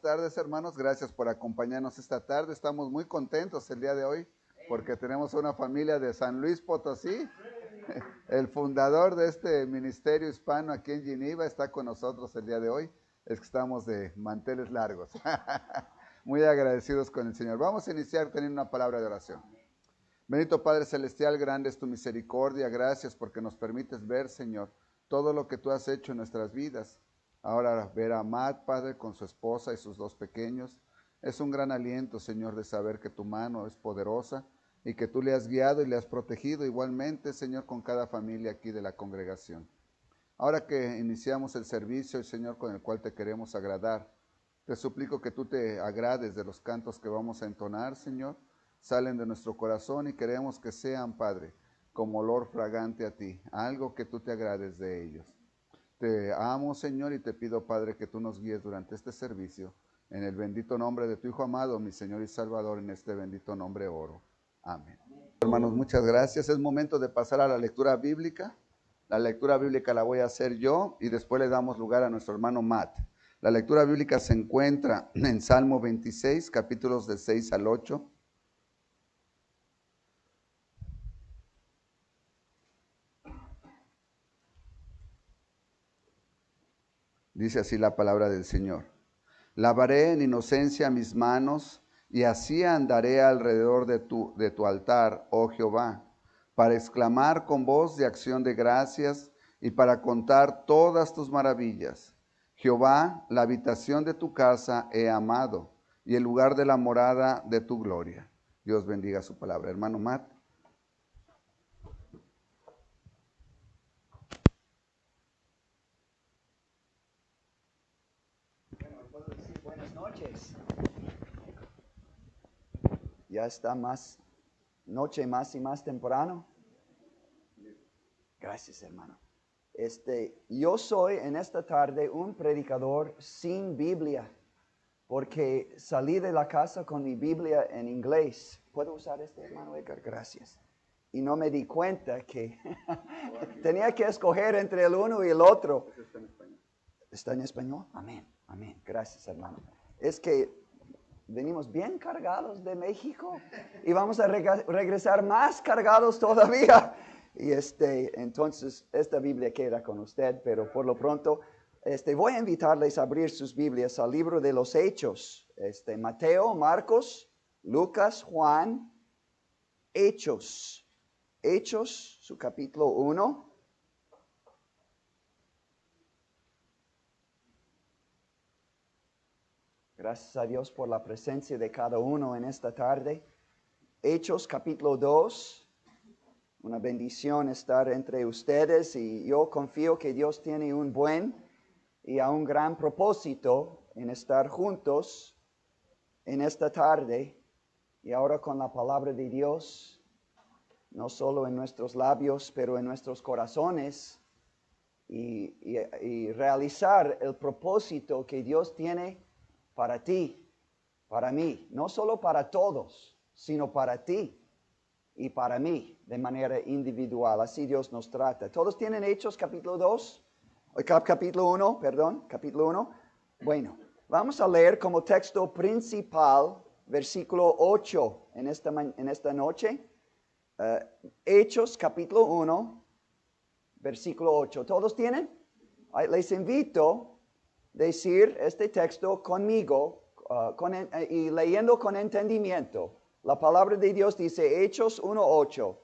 tardes, hermanos. Gracias por acompañarnos esta tarde. Estamos muy contentos el día de hoy porque tenemos una familia de San Luis Potosí. El fundador de este ministerio hispano aquí en Geneva está con nosotros el día de hoy. Es que estamos de manteles largos. Muy agradecidos con el Señor. Vamos a iniciar teniendo una palabra de oración. Bendito Padre Celestial, grande es tu misericordia. Gracias porque nos permites ver, Señor, todo lo que tú has hecho en nuestras vidas. Ahora ver a Matt, Padre, con su esposa y sus dos pequeños. Es un gran aliento, Señor, de saber que tu mano es poderosa y que tú le has guiado y le has protegido igualmente, Señor, con cada familia aquí de la congregación. Ahora que iniciamos el servicio, Señor, con el cual te queremos agradar, te suplico que tú te agrades de los cantos que vamos a entonar, Señor. Salen de nuestro corazón y queremos que sean, Padre, como olor fragante a ti, algo que tú te agrades de ellos. Te amo, Señor, y te pido, Padre, que tú nos guíes durante este servicio. En el bendito nombre de tu Hijo amado, mi Señor y Salvador, en este bendito nombre oro. Amén. Hermanos, muchas gracias. Es momento de pasar a la lectura bíblica. La lectura bíblica la voy a hacer yo y después le damos lugar a nuestro hermano Matt. La lectura bíblica se encuentra en Salmo 26, capítulos del 6 al 8. Dice así la palabra del Señor. Lavaré en inocencia mis manos y así andaré alrededor de tu altar, oh Jehová, para exclamar con voz de acción de gracias y para contar todas tus maravillas. Jehová, la habitación de tu casa he amado y el lugar de la morada de tu gloria. Dios bendiga su palabra. Hermano Matt. Buenas noches. Ya está más noche, más y más temprano. Gracias, hermano. Yo soy en esta tarde un predicador sin Biblia, porque salí de la casa con mi Biblia en inglés. ¿Puedo usar hermano Edgar? Gracias. Y no me di cuenta que tenía que escoger entre el uno y el otro. ¿Está en español? Amén, amén. Gracias, hermano. Es que venimos bien cargados de México y vamos a regresar más cargados todavía. Y entonces esta Biblia queda con usted, pero por lo pronto voy a invitarles a abrir sus Biblias al libro de los Hechos. Mateo, Marcos, Lucas, Juan, Hechos. Hechos, su capítulo 1. Gracias a Dios por la presencia de cada uno en esta tarde. Hechos capítulo 2. Una bendición estar entre ustedes y yo confío que Dios tiene un buen y a un gran propósito en estar juntos en esta tarde. Y ahora con la palabra de Dios, no solo en nuestros labios, pero en nuestros corazones. Y realizar el propósito que Dios tiene para ti, para mí, no solo para todos, sino para ti y para mí, de manera individual. Así Dios nos trata. ¿Todos tienen Hechos capítulo 2? Capítulo 1, perdón, capítulo 1. Bueno, vamos a leer como texto principal, versículo 8 en esta noche. Hechos capítulo 1, versículo 8. ¿Todos tienen? Les invito decir este texto conmigo y leyendo con entendimiento. La palabra de Dios dice, Hechos 1:8,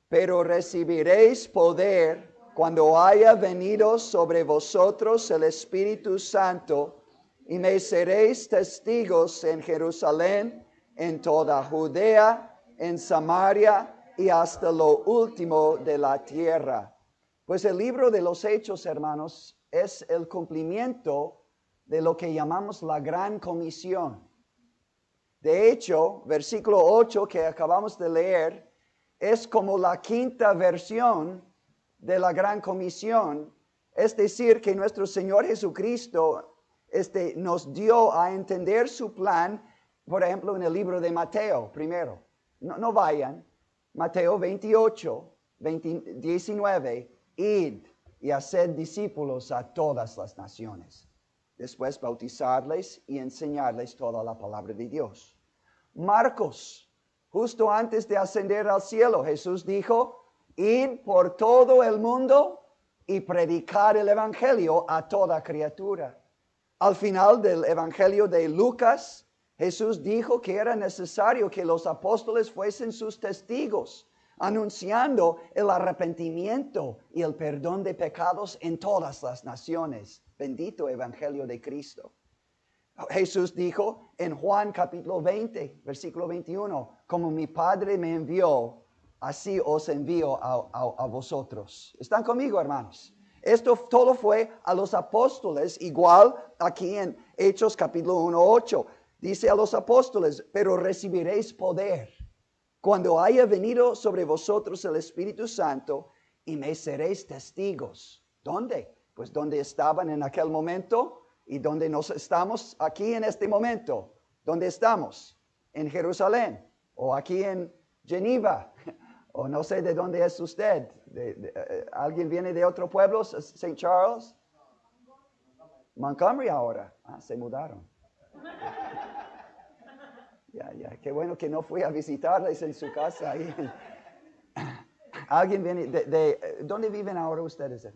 pero recibiréis poder cuando haya venido sobre vosotros el Espíritu Santo, y me seréis testigos en Jerusalén, en toda Judea, en Samaria y hasta lo último de la tierra. Pues el libro de los Hechos, hermanos, es el cumplimiento de lo que llamamos la Gran Comisión. De hecho, versículo 8 que acabamos de leer es como la quinta versión de la Gran Comisión. Es decir, que nuestro Señor Jesucristo nos dio a entender su plan, por ejemplo, en el libro de Mateo primero. No vayan. Mateo 28, 19, id y haced discípulos a todas las naciones. después bautizarles y enseñarles toda la palabra de Dios. Marcos, justo antes de ascender al cielo, Jesús dijo, id por todo el mundo y predicar el evangelio a toda criatura. Al final del evangelio de Lucas, Jesús dijo que era necesario que los apóstoles fuesen sus testigos, anunciando el arrepentimiento y el perdón de pecados en todas las naciones. Bendito evangelio de Cristo. Jesús dijo en Juan capítulo 20, versículo 21, como mi Padre me envió, así os envío a vosotros. ¿Están conmigo, hermanos? Esto todo fue a los apóstoles, igual aquí en Hechos capítulo 1, 8. Dice a los apóstoles, pero recibiréis poder cuando haya venido sobre vosotros el Espíritu Santo y me seréis testigos. ¿Dónde? Pues donde estaban en aquel momento y donde nos estamos aquí en este momento. ¿Dónde estamos? En Jerusalén o aquí en Geneva. O no sé de dónde es usted. ¿Alguien viene de otro pueblo? ¿St. Charles? Montgomery ahora. Se mudaron. Ya, qué bueno que no fui a visitarles en su casa. Ahí. ¿Alguien viene dónde viven ahora ustedes?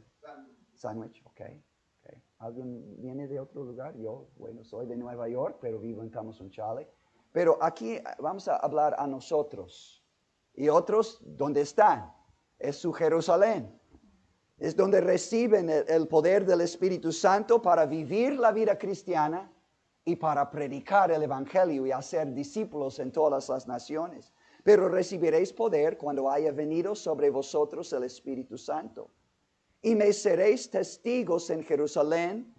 Sandwich, okay. ¿Alguien viene de otro lugar? Yo, bueno, soy de Nueva York, pero vivo en Thomason Chale. Pero aquí vamos a hablar a nosotros. Y otros, ¿dónde están? Es su Jerusalén. Es donde reciben el poder del Espíritu Santo para vivir la vida cristiana y para predicar el Evangelio y hacer discípulos en todas las naciones. Pero recibiréis poder cuando haya venido sobre vosotros el Espíritu Santo. Y me seréis testigos en Jerusalén,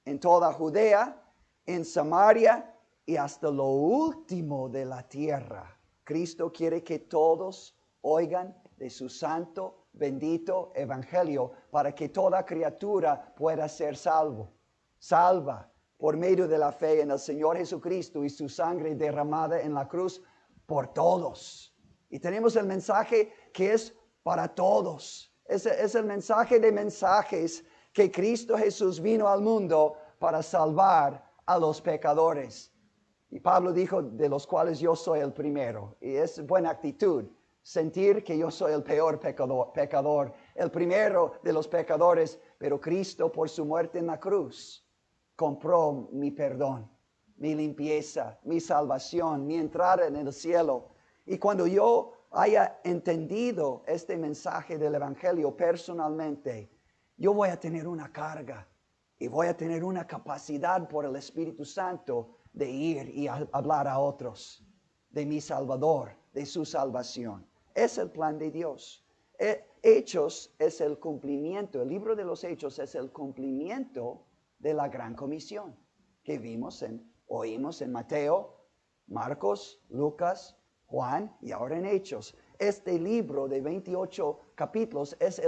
en toda Judea, en Samaria y hasta lo último de la tierra. Cristo quiere que todos oigan de su santo, bendito evangelio para que toda criatura pueda ser salva por medio de la fe en el Señor Jesucristo y su sangre derramada en la cruz por todos. Y tenemos el mensaje que es para todos. Es el mensaje de mensajes que Cristo Jesús vino al mundo para salvar a los pecadores. Y Pablo dijo, de los cuales yo soy el primero. Y es buena actitud, sentir que yo soy el peor pecador, el primero de los pecadores, pero Cristo por su muerte en la cruz compró mi perdón, mi limpieza, mi salvación, mi entrada en el cielo. Y cuando yo haya entendido este mensaje del Evangelio personalmente, yo voy a tener una carga y voy a tener una capacidad por el Espíritu Santo de ir y hablar a otros de mi Salvador, de su salvación. Es el plan de Dios. Hechos es el cumplimiento, el libro de los Hechos es el cumplimiento de la gran comisión que oímos en Mateo, Marcos, Lucas, Juan y ahora en Hechos. Este libro de 28 capítulos es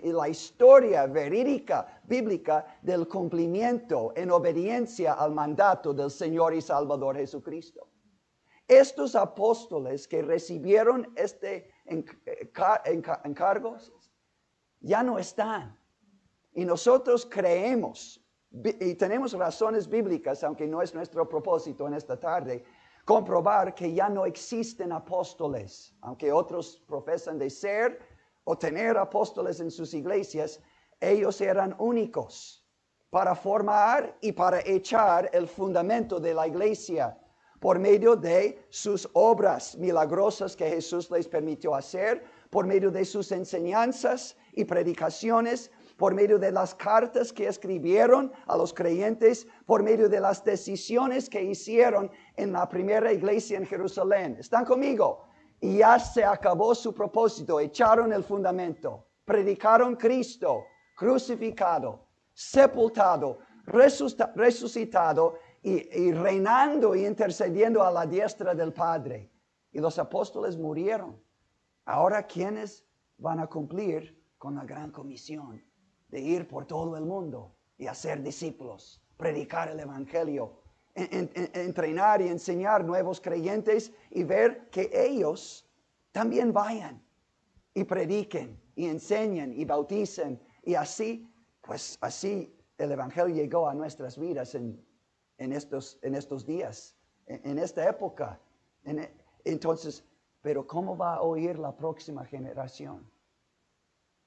la historia verídica, bíblica, del cumplimiento en obediencia al mandato del Señor y Salvador Jesucristo. Estos apóstoles que recibieron encargos ya no están. Y nosotros creemos, y tenemos razones bíblicas, aunque no es nuestro propósito en esta tarde, comprobar que ya no existen apóstoles, aunque otros profesan de ser o tener apóstoles en sus iglesias, ellos eran únicos para formar y para echar el fundamento de la iglesia por medio de sus obras milagrosas que Jesús les permitió hacer, por medio de sus enseñanzas y predicaciones, por medio de las cartas que escribieron a los creyentes, por medio de las decisiones que hicieron en la primera iglesia en Jerusalén. ¿Están conmigo? Y ya se acabó su propósito, echaron el fundamento, predicaron Cristo, crucificado, sepultado, resucitado y reinando y intercediendo a la diestra del Padre. Y los apóstoles murieron. Ahora, ¿quiénes van a cumplir con la gran comisión de ir por todo el mundo y hacer discípulos, predicar el evangelio, entrenar y enseñar nuevos creyentes y ver que ellos también vayan y prediquen y enseñen y bauticen y así el Evangelio llegó a nuestras vidas en estos días, en esta época. Entonces, pero ¿cómo va a oír la próxima generación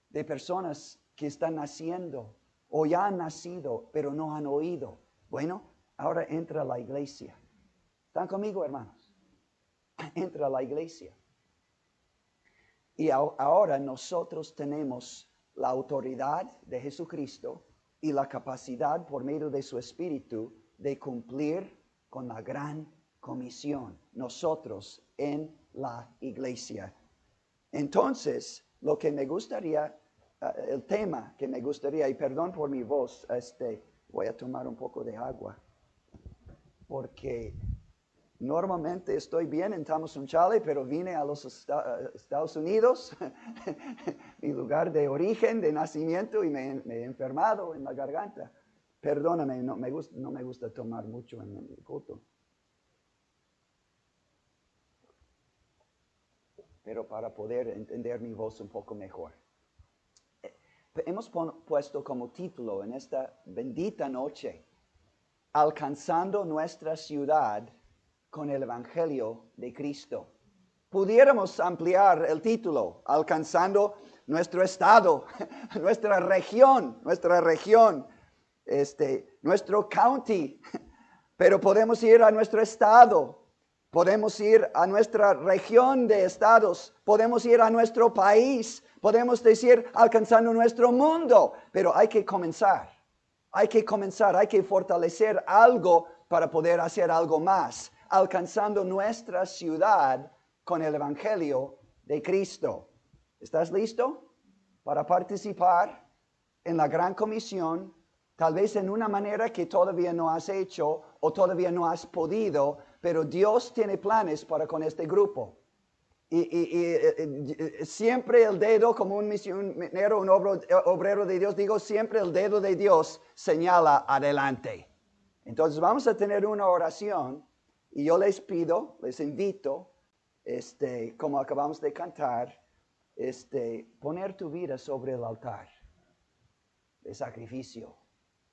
de personas que están naciendo o ya han nacido, pero no han oído? Bueno, ahora entra la iglesia. ¿Están conmigo, hermanos? Entra la iglesia. Y ahora nosotros tenemos la autoridad de Jesucristo y la capacidad por medio de su Espíritu de cumplir con la gran comisión. Nosotros en la iglesia. Entonces, lo que me gustaría, el tema que me gustaría, y perdón por mi voz, voy a tomar un poco de agua, porque normalmente estoy bien en Tamazunchale, pero vine a los Estados Unidos, mi lugar de origen, de nacimiento, y me he enfermado en la garganta. Perdóname, no me gusta tomar mucho en el culto. Pero para poder entender mi voz un poco mejor. Hemos puesto como título en esta bendita noche, Alcanzando nuestra ciudad con el Evangelio de Cristo. Pudiéramos ampliar el título, Alcanzando nuestro estado, nuestra región, nuestro county, pero podemos ir a nuestro estado. Podemos ir a nuestra región de estados, podemos ir a nuestro país, podemos decir alcanzando nuestro mundo, pero hay que comenzar, hay que fortalecer algo para poder hacer algo más, alcanzando nuestra ciudad con el Evangelio de Cristo. ¿Estás listo para participar en la gran comisión? Tal vez en una manera que todavía no has hecho o todavía no has podido, pero Dios tiene planes para con este grupo. Y siempre el dedo, como un misionero, un obrero de Dios, digo, siempre el dedo de Dios señala adelante. Entonces vamos a tener una oración y yo les pido, les invito, como acabamos de cantar, poner tu vida sobre el altar de sacrificio,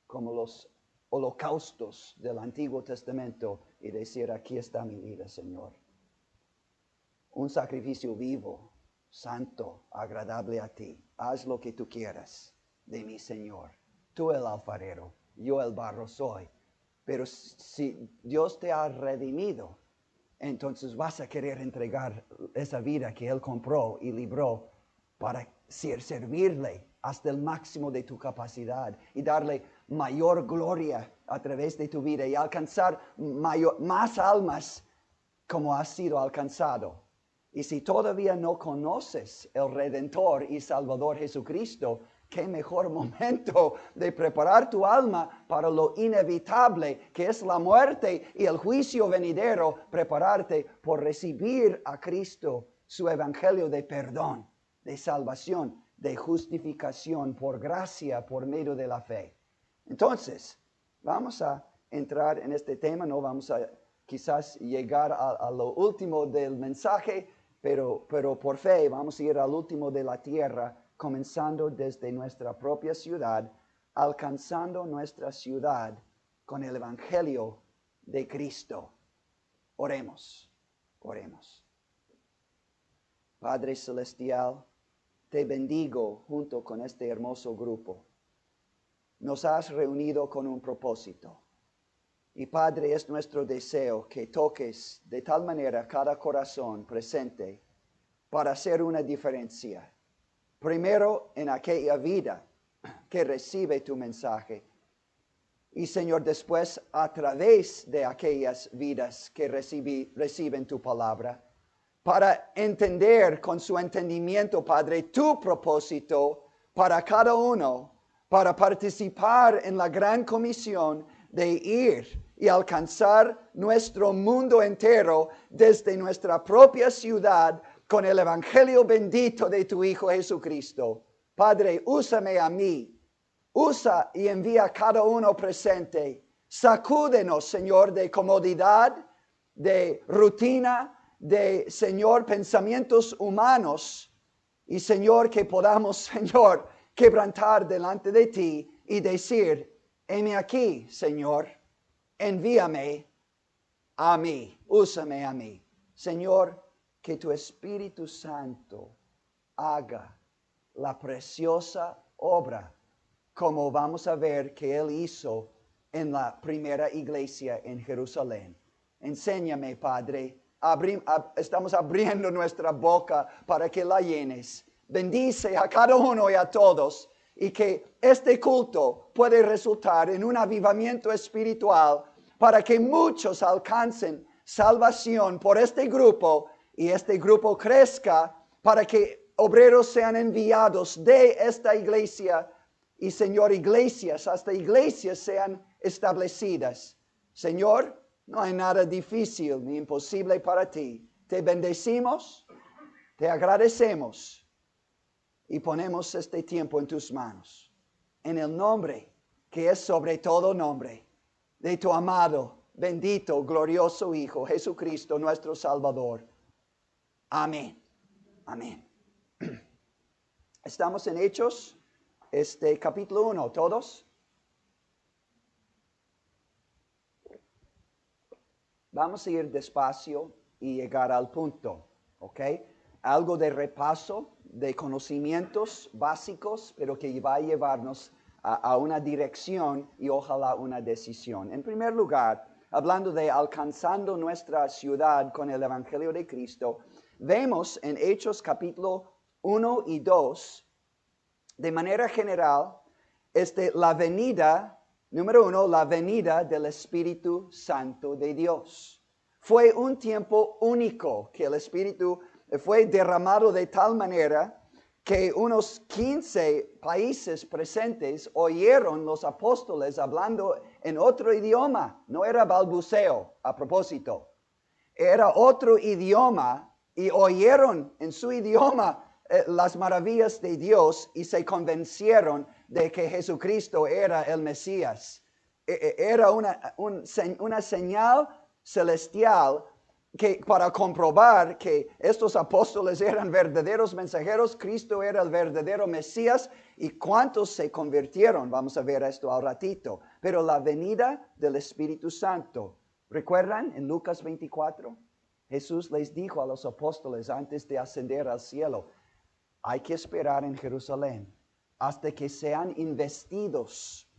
como los holocaustos del Antiguo Testamento, y decir, aquí está mi vida, Señor. Un sacrificio vivo, santo, agradable a ti. Haz lo que tú quieras de mí, Señor. Tú el alfarero, yo el barro soy. Pero si Dios te ha redimido, entonces vas a querer entregar esa vida que Él compró y libró para servirle hasta el máximo de tu capacidad y darle mayor gloria a través de tu vida y alcanzar más almas como has sido alcanzado. Y si todavía no conoces el Redentor y Salvador Jesucristo, qué mejor momento de preparar tu alma para lo inevitable que es la muerte y el juicio venidero, prepararte por recibir a Cristo, su evangelio de perdón, de salvación, de justificación por gracia, por medio de la fe. Entonces, vamos a entrar en este tema, no vamos a quizás llegar a lo último del mensaje, pero por fe vamos a ir al último de la tierra, comenzando desde nuestra propia ciudad, alcanzando nuestra ciudad con el Evangelio de Cristo. Oremos. Padre Celestial, te bendigo junto con este hermoso grupo. Nos has reunido con un propósito. Y Padre, es nuestro deseo que toques de tal manera cada corazón presente para hacer una diferencia. Primero en aquella vida que recibe tu mensaje. Y Señor, después a través de aquellas vidas que reciben tu palabra. Para entender con su entendimiento, Padre, tu propósito para cada uno, para participar en la gran comisión de ir y alcanzar nuestro mundo entero desde nuestra propia ciudad con el Evangelio bendito de tu Hijo Jesucristo. Padre, úsame a mí, usa y envía a cada uno presente. Sacúdenos, Señor, de comodidad, de rutina, de, Señor, pensamientos humanos. Y, Señor, que podamos, Señor, quebrantar delante de ti y decir, heme aquí, Señor, envíame a mí, úsame a mí. Señor, que tu Espíritu Santo haga la preciosa obra, como vamos a ver que Él hizo en la primera iglesia en Jerusalén. Enséñame, Padre. Estamos abriendo nuestra boca para que la llenes. Bendice a cada uno y a todos, y que este culto puede resultar en un avivamiento espiritual para que muchos alcancen salvación por este grupo, y este grupo crezca para que obreros sean enviados de esta iglesia, y Señor, iglesias, hasta iglesias sean establecidas. Señor, no hay nada difícil ni imposible para ti. Te bendecimos, te agradecemos y ponemos este tiempo en tus manos. En el nombre que es sobre todo nombre de tu amado, bendito, glorioso Hijo, Jesucristo, nuestro Salvador. Amén. Amén. Estamos en Hechos, capítulo 1, ¿todos? Vamos a ir despacio y llegar al punto, ¿ok? Algo de repaso, de conocimientos básicos, pero que va a llevarnos a una dirección y ojalá una decisión. En primer lugar, hablando de alcanzando nuestra ciudad con el Evangelio de Cristo, vemos en Hechos capítulo 1 y 2, de manera general, la venida. Número 1, la venida del Espíritu Santo de Dios. Fue un tiempo único que el Espíritu fue derramado de tal manera que unos 15 países presentes oyeron los apóstoles hablando en otro idioma. No era balbuceo, a propósito. Era otro idioma y oyeron en su idioma las maravillas de Dios y se convencieron de que Jesucristo era el Mesías. Era una señal celestial que para comprobar que estos apóstoles eran verdaderos mensajeros, Cristo era el verdadero Mesías, y cuántos se convirtieron. Vamos a ver esto al ratito. Pero la venida del Espíritu Santo. ¿Recuerdan en Lucas 24? Jesús les dijo a los apóstoles antes de ascender al cielo: hay que esperar en Jerusalén hasta que sean investidos,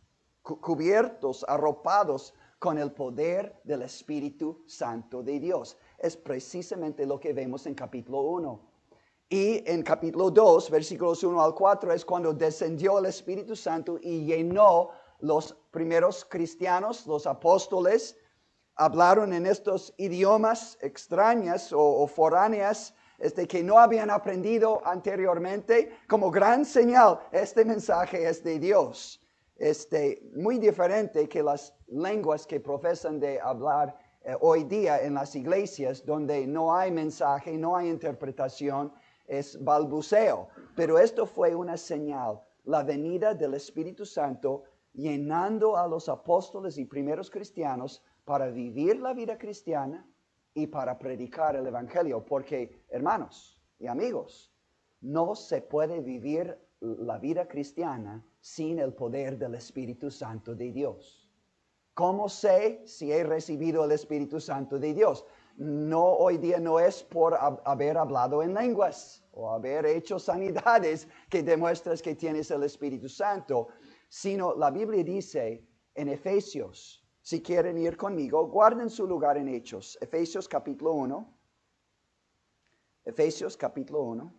cubiertos, arropados con el poder del Espíritu Santo de Dios. Es precisamente lo que vemos en capítulo 1. Y en capítulo 2, versículos 1 al 4, es cuando descendió el Espíritu Santo y llenó los primeros cristianos, los apóstoles. Hablaron en estos idiomas extrañas o foráneas, que no habían aprendido anteriormente. Como gran señal, este mensaje es de Dios. Muy diferente que las lenguas que profesan de hablar hoy día en las iglesias, donde no hay mensaje, no hay interpretación, es balbuceo. Pero esto fue una señal, la venida del Espíritu Santo llenando a los apóstoles y primeros cristianos para vivir la vida cristiana y para predicar el Evangelio. Porque, hermanos y amigos, no se puede vivir la vida cristiana sin el poder del Espíritu Santo de Dios. ¿Cómo sé si he recibido el Espíritu Santo de Dios? No, hoy día no es por haber hablado en lenguas o haber hecho sanidades que demuestras que tienes el Espíritu Santo, sino la Biblia dice en Efesios. Si quieren ir conmigo, guarden su lugar en Hechos. Efesios capítulo 1. Efesios capítulo 1.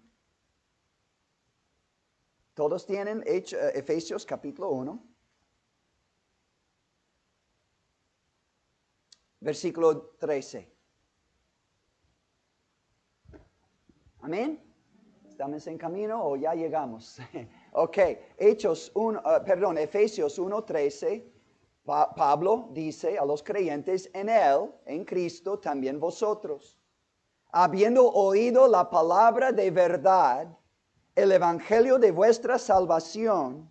¿Todos tienen Efesios capítulo 1? Versículo 13. Amén. ¿Estamos en camino o ya llegamos? Ok. Efesios 1:13. Pablo dice a los creyentes: en Él, en Cristo, también vosotros, habiendo oído la palabra de verdad, el evangelio de vuestra salvación,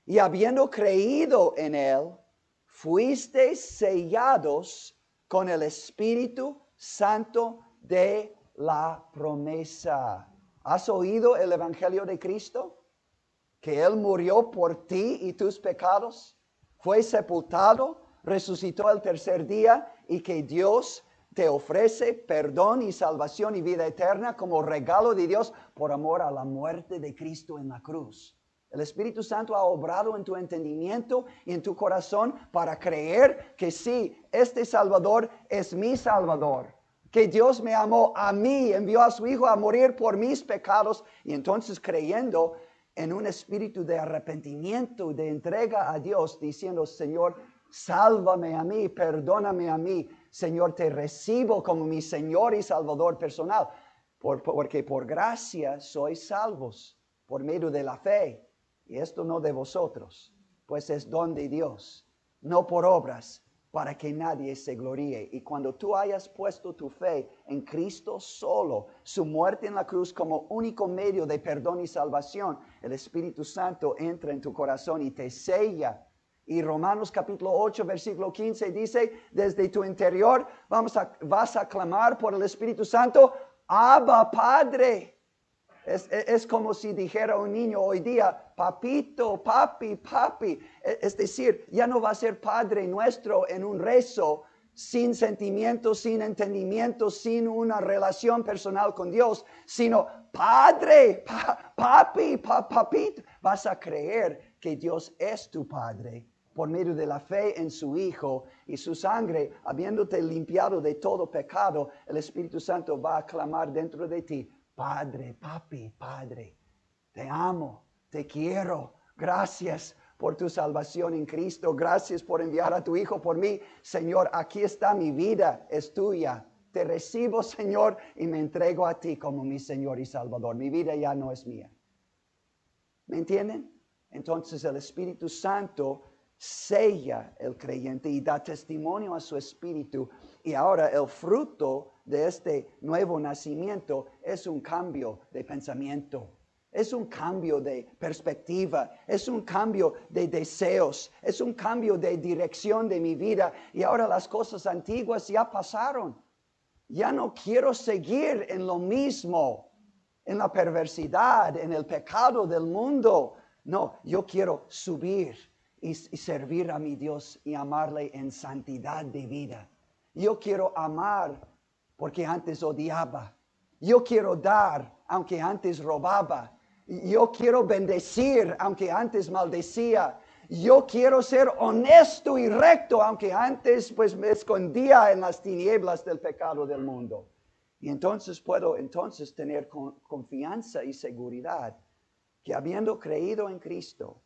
y habiendo creído en Él, fuisteis sellados con el Espíritu Santo de la promesa. ¿Has oído el evangelio de Cristo? Que Él murió por ti y tus pecados. fue sepultado, resucitó el tercer día y que Dios te ofrece perdón y salvación y vida eterna como regalo de Dios por amor a la muerte de Cristo en la cruz. El Espíritu Santo ha obrado en tu entendimiento y en tu corazón para creer que sí, este Salvador es mi Salvador. Que Dios me amó a mí, envió a su Hijo a morir por mis pecados. Y entonces creyendo en un espíritu de arrepentimiento, de entrega a Dios, diciendo, Señor, sálvame a mí, perdóname a mí. Señor, te recibo como mi Señor y Salvador personal. Porque por gracia sois salvos, por medio de la fe. Y esto no de vosotros, pues es don de Dios, no por obras, para que nadie se gloríe. Y cuando tú hayas puesto tu fe en Cristo solo, su muerte en la cruz como único medio de perdón y salvación, el Espíritu Santo entra en tu corazón y te sella. Y Romanos capítulo 8, versículo 15 dice, desde tu interior vas a clamar por el Espíritu Santo, Abba, Padre. Es como si dijera un niño hoy día, papito, papi, papi. Es decir, ya no va a ser Padre nuestro en un rezo, sin sentimientos, sin entendimiento, sin una relación personal con Dios, sino Padre, papi, papito. Vas a creer que Dios es tu Padre por medio de la fe en su Hijo y su sangre, habiéndote limpiado de todo pecado, el Espíritu Santo va a clamar dentro de ti, Padre, papi, Padre, te amo, te quiero, gracias por tu salvación en Cristo, gracias por enviar a tu Hijo por mí. Señor, aquí está mi vida, es tuya. Te recibo, Señor, y me entrego a ti como mi Señor y Salvador. Mi vida ya no es mía. ¿Me entienden? Entonces el Espíritu Santo sella el creyente y da testimonio a su espíritu. Y ahora el fruto de este nuevo nacimiento es un cambio de pensamiento. Es un cambio de perspectiva, es un cambio de deseos, es un cambio de dirección de mi vida. Y ahora las cosas antiguas ya pasaron. Ya no quiero seguir en lo mismo, en la perversidad, en el pecado del mundo. No, yo quiero subir y servir a mi Dios y amarle en santidad de vida. Yo quiero amar porque antes odiaba. Yo quiero dar aunque antes robaba. Yo quiero bendecir aunque antes maldecía. Yo quiero ser honesto y recto aunque antes pues me escondía en las tinieblas del pecado del mundo. Y entonces puedo tener confianza y seguridad que habiendo creído en Cristo,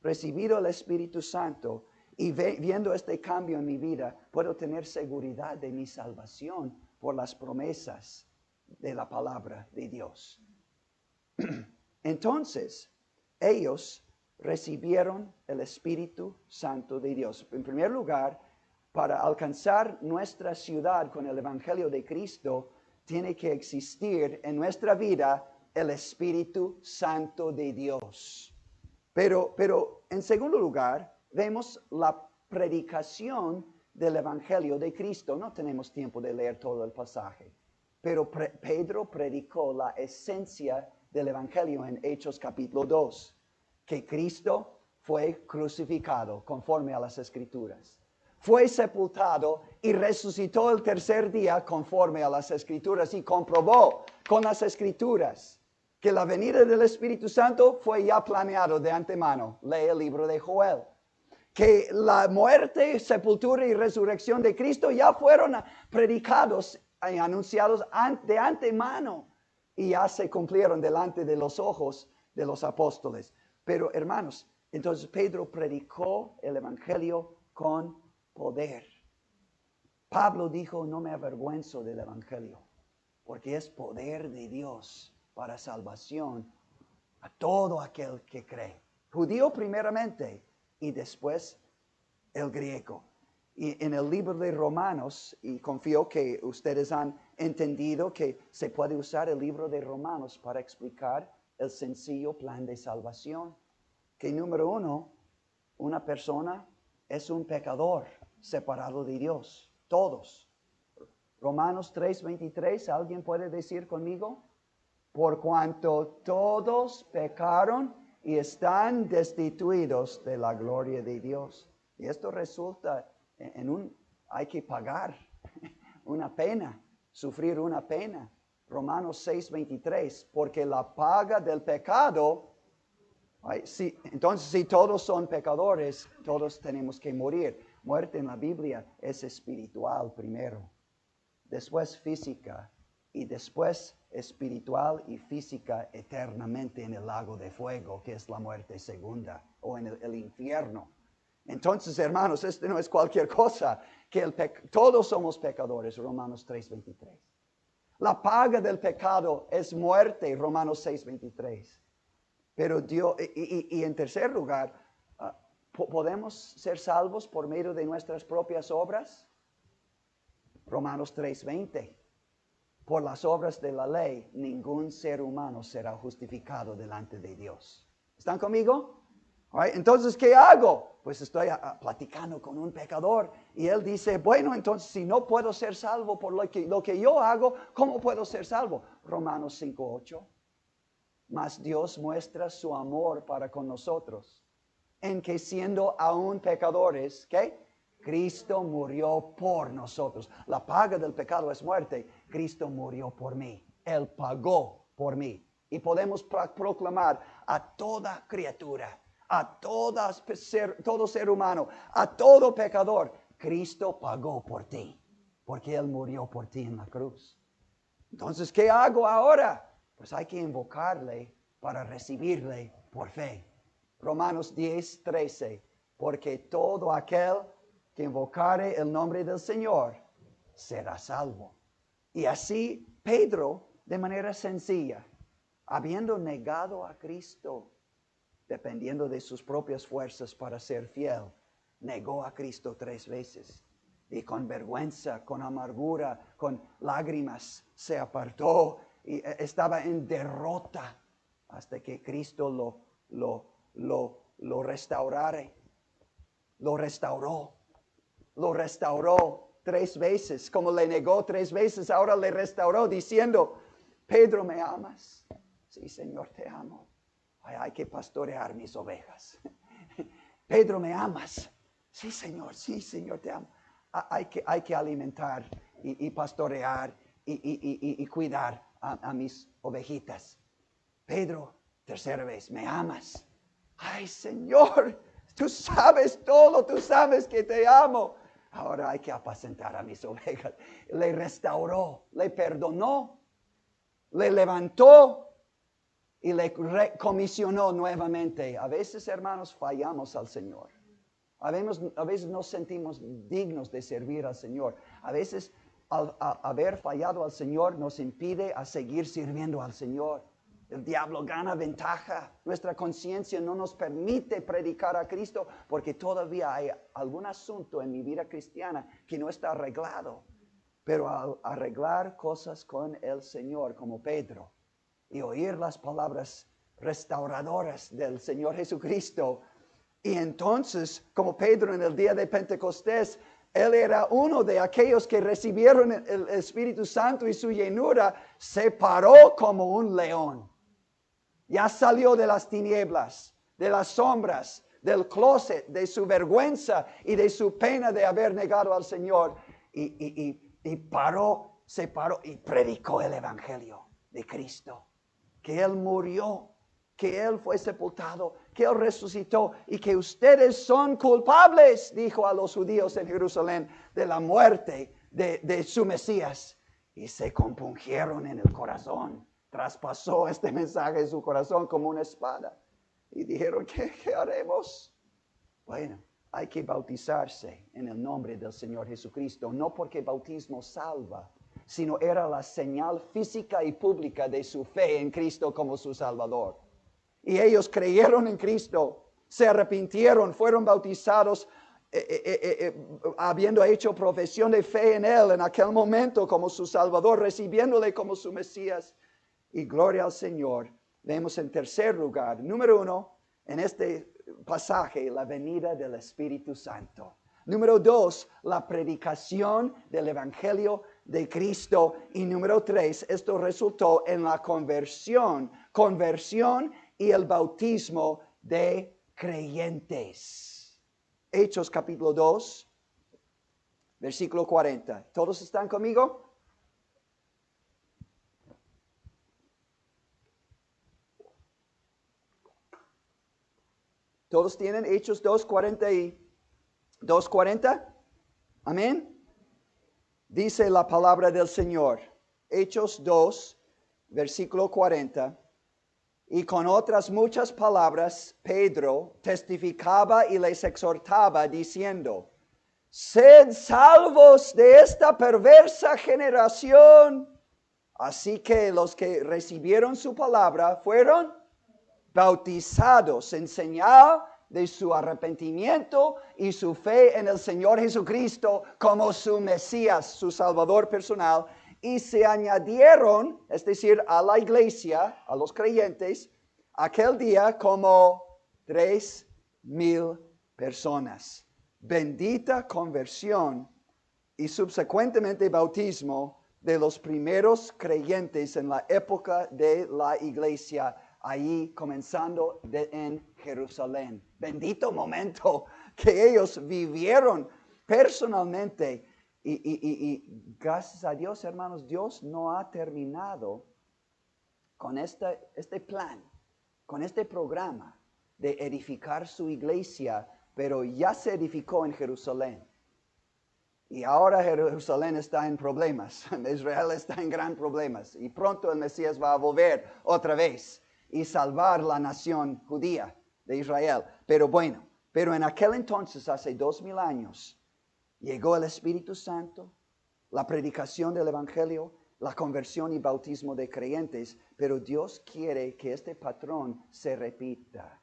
recibido el Espíritu Santo y viendo este cambio en mi vida, puedo tener seguridad de mi salvación por las promesas de la palabra de Dios. Entonces, ellos recibieron el Espíritu Santo de Dios. En primer lugar, para alcanzar nuestra ciudad con el Evangelio de Cristo, tiene que existir en nuestra vida el Espíritu Santo de Dios. Pero en segundo lugar, vemos la predicación del Evangelio de Cristo. No tenemos tiempo de leer todo el pasaje, pero Pedro predicó la esencia del Evangelio en Hechos capítulo 2, que Cristo fue crucificado conforme a las Escrituras. Fue sepultado y resucitó el tercer día conforme a las Escrituras y comprobó con las Escrituras que la venida del Espíritu Santo fue ya planeado de antemano. Lee el libro de Joel. Que la muerte, sepultura y resurrección de Cristo ya fueron predicados y anunciados de antemano y ya se cumplieron delante de los ojos de los apóstoles. Pero hermanos, entonces Pedro predicó el Evangelio con poder. Pablo dijo, no me avergüenzo del Evangelio, porque es poder de Dios para salvación a todo aquel que cree. Judío primeramente y después el griego. Y en el libro de Romanos, y confío que ustedes han entendido que se puede usar el libro de Romanos para explicar el sencillo plan de salvación. Que número uno, una persona es un pecador separado de Dios. Todos. Romanos 3:23, ¿alguien puede decir conmigo? Por cuanto todos pecaron y están destituidos de la gloria de Dios. Y esto resulta hay que pagar una pena, sufrir una pena. Romanos 6:23, porque la paga del pecado, entonces si todos son pecadores, todos tenemos que morir. Muerte en la Biblia es espiritual primero, después física y después espiritual y física eternamente en el lago de fuego, que es la muerte segunda, o en el infierno. Entonces, hermanos, esto no es cualquier cosa, que todos somos pecadores, Romanos 3:23. La paga del pecado es muerte, Romanos 6:23. Pero Dios, y en tercer lugar, ¿podemos ser salvos por medio de nuestras propias obras? Romanos 3:20. Por las obras de la ley, ningún ser humano será justificado delante de Dios. ¿Están conmigo? Entonces, ¿qué hago? Pues estoy platicando con un pecador y él dice, bueno, entonces si no puedo ser salvo por lo que yo hago, ¿cómo puedo ser salvo? Romanos 5:8. Mas Dios muestra su amor para con nosotros, en que siendo aún pecadores, ¿qué? Cristo murió por nosotros. La paga del pecado es muerte. Cristo murió por mí. Él pagó por mí. Y podemos proclamar a toda criatura, a todo ser humano, a todo pecador, Cristo pagó por ti, porque Él murió por ti en la cruz. Entonces, ¿qué hago ahora? Pues hay que invocarle para recibirle por fe. Romanos 10:13, porque todo aquel que invocare el nombre del Señor será salvo. Y así Pedro, de manera sencilla, habiendo negado a Cristo, dependiendo de sus propias fuerzas para ser fiel, negó a Cristo 3 veces. Y con vergüenza, con amargura, con lágrimas, se apartó y estaba en derrota hasta que Cristo lo restaurare. Lo restauró 3 veces. Como le negó 3 veces, ahora le restauró diciendo, Pedro, ¿me amas? Sí, Señor, te amo. Hay que pastorear mis ovejas. Pedro, ¿me amas? Sí, Señor, te amo. Hay que alimentar y pastorear y cuidar a mis ovejitas. Pedro, 3ª vez, ¿me amas? Ay, Señor, tú sabes todo, tú sabes que te amo. Ahora hay que apacentar a mis ovejas. Le restauró, le perdonó, le levantó y le comisionó nuevamente. A veces, hermanos, fallamos al Señor. A veces nos sentimos dignos de servir al Señor. A veces, al haber fallado al Señor, nos impide a seguir sirviendo al Señor. El diablo gana ventaja. Nuestra conciencia no nos permite predicar a Cristo porque todavía hay algún asunto en mi vida cristiana que no está arreglado. Pero al arreglar cosas con el Señor, como Pedro, y oír las palabras restauradoras del Señor Jesucristo, y entonces, como Pedro en el día de Pentecostés, él era uno de aquellos que recibieron el Espíritu Santo y su llenura, se paró como un león. Ya salió de las tinieblas, de las sombras, del closet, de su vergüenza y de su pena de haber negado al Señor. Se paró y predicó el Evangelio de Cristo. Que Él murió, que Él fue sepultado, que Él resucitó y que ustedes son culpables, dijo a los judíos en Jerusalén, de la muerte de su Mesías. Y se compungieron en el corazón. Traspasó este mensaje en su corazón como una espada. Y dijeron, ¿qué haremos? Bueno, hay que bautizarse en el nombre del Señor Jesucristo. No porque bautismo salva, sino era la señal física y pública de su fe en Cristo como su Salvador. Y ellos creyeron en Cristo, se arrepintieron, fueron bautizados, habiendo hecho profesión de fe en Él en aquel momento como su Salvador, recibiéndole como su Mesías. Y gloria al Señor. Vemos en tercer lugar, número 1, en este pasaje, la venida del Espíritu Santo. Número 2, la predicación del Evangelio de Cristo. Y número 3, esto resultó en la conversión y el bautismo de creyentes. Hechos capítulo 2, versículo 40. ¿Todos están conmigo? ¿Todos tienen Hechos 2:40 y 2:40? Amén. Dice la palabra del Señor. Hechos 2, versículo 40. Y con otras muchas palabras, Pedro testificaba y les exhortaba diciendo: sed salvos de esta perversa generación. Así que los que recibieron su palabra fueron bautizados en señal de su arrepentimiento y su fe en el Señor Jesucristo como su Mesías, su Salvador personal. Y se añadieron, es decir, a la iglesia, a los creyentes, aquel día como 3,000 personas. Bendita conversión y subsecuentemente bautismo de los primeros creyentes en la época de la iglesia, ahí comenzando en Jerusalén. Bendito momento que ellos vivieron personalmente. Y gracias a Dios, hermanos, Dios no ha terminado con este plan, con este programa de edificar su iglesia, pero ya se edificó en Jerusalén. Y ahora Jerusalén está en problemas, Israel está en gran problemas. Y pronto el Mesías va a volver otra vez y salvar la nación judía de Israel. Pero en aquel entonces, hace 2,000 años, llegó el Espíritu Santo, la predicación del Evangelio, la conversión y bautismo de creyentes, pero Dios quiere que este patrón se repita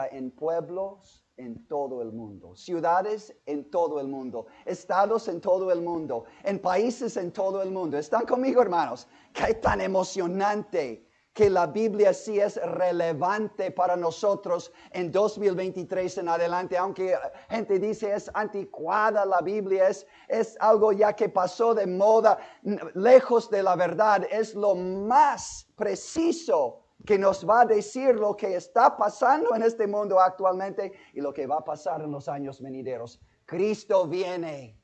en pueblos en todo el mundo, ciudades en todo el mundo, estados en todo el mundo, en países en todo el mundo. ¿Están conmigo, hermanos? Qué tan emocionante que la Biblia sí es relevante para nosotros en 2023 en adelante, aunque gente dice es anticuada la Biblia, es algo ya que pasó de moda, lejos de la verdad, es lo más preciso que nos va a decir lo que está pasando en este mundo actualmente y lo que va a pasar en los años venideros. Cristo viene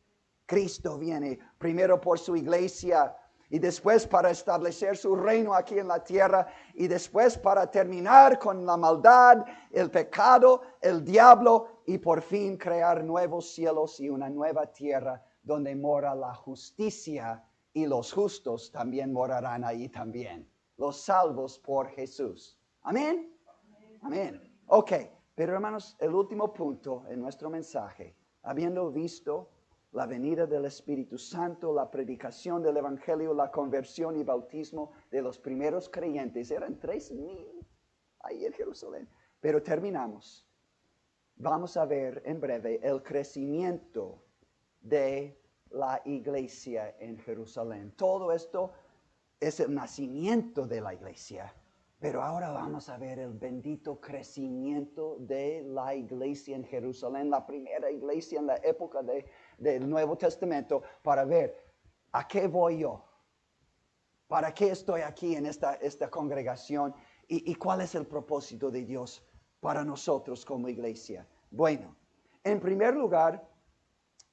primero por su iglesia, y después para establecer su reino aquí en la tierra, y después para terminar con la maldad, el pecado, el diablo, y por fin crear nuevos cielos y una nueva tierra donde mora la justicia, y los justos también morarán ahí también, los salvos por Jesús. Amén. Amén. Ok, pero hermanos, el último punto en nuestro mensaje, habiendo visto la venida del Espíritu Santo, la predicación del Evangelio, la conversión y bautismo de los primeros creyentes. Eran 3,000 ahí en Jerusalén. Pero terminamos. Vamos a ver en breve el crecimiento de la iglesia en Jerusalén. Todo esto es el nacimiento de la iglesia. Pero ahora vamos a ver el bendito crecimiento de la iglesia en Jerusalén, la primera iglesia en la época del Nuevo Testamento, para ver a qué voy yo, para qué estoy aquí en esta congregación y cuál es el propósito de Dios para nosotros como iglesia. Bueno, en primer lugar,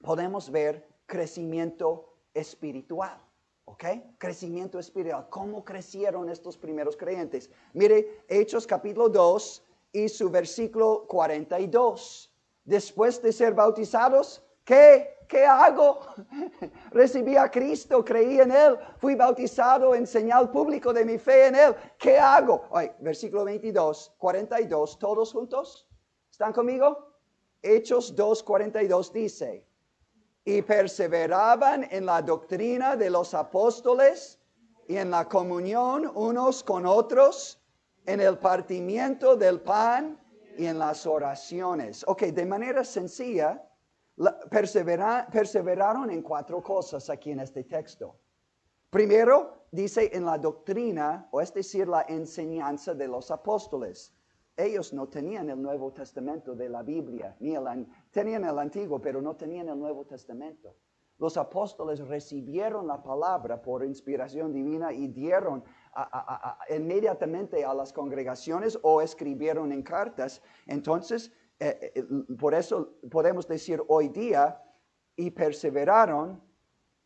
podemos ver crecimiento espiritual. ¿Ok? Crecimiento espiritual. ¿Cómo crecieron estos primeros creyentes? Mire, Hechos capítulo 2 y su versículo 42. Después de ser bautizados, ¿qué hago? Recibí a Cristo, creí en Él, fui bautizado en señal público de mi fe en Él. ¿Qué hago? Versículo 22, 42, todos juntos. ¿Están conmigo? Hechos 2, 42 dice: y perseveraban en la doctrina de los apóstoles y en la comunión unos con otros, en el partimiento del pan y en las oraciones. Ok, de manera sencilla, perseveraron en 4 cosas aquí en este texto. Primero, dice en la doctrina, o es decir, la enseñanza de los apóstoles. Ellos no tenían el Nuevo Testamento de la Biblia, tenían el Antiguo, pero no tenían el Nuevo Testamento. Los apóstoles recibieron la palabra por inspiración divina y dieron inmediatamente a las congregaciones o escribieron en cartas. Entonces, Por eso podemos decir hoy día, y perseveraron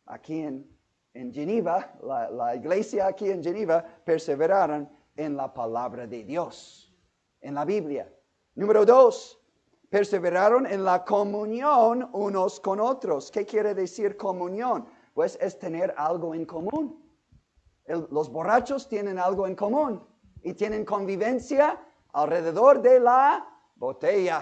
aquí en Geneva, la iglesia aquí en Geneva, perseveraron en la palabra de Dios, en la Biblia. Número 2, perseveraron en la comunión unos con otros. ¿Qué quiere decir comunión? Pues es tener algo en común. Los borrachos tienen algo en común y tienen convivencia alrededor de la botella.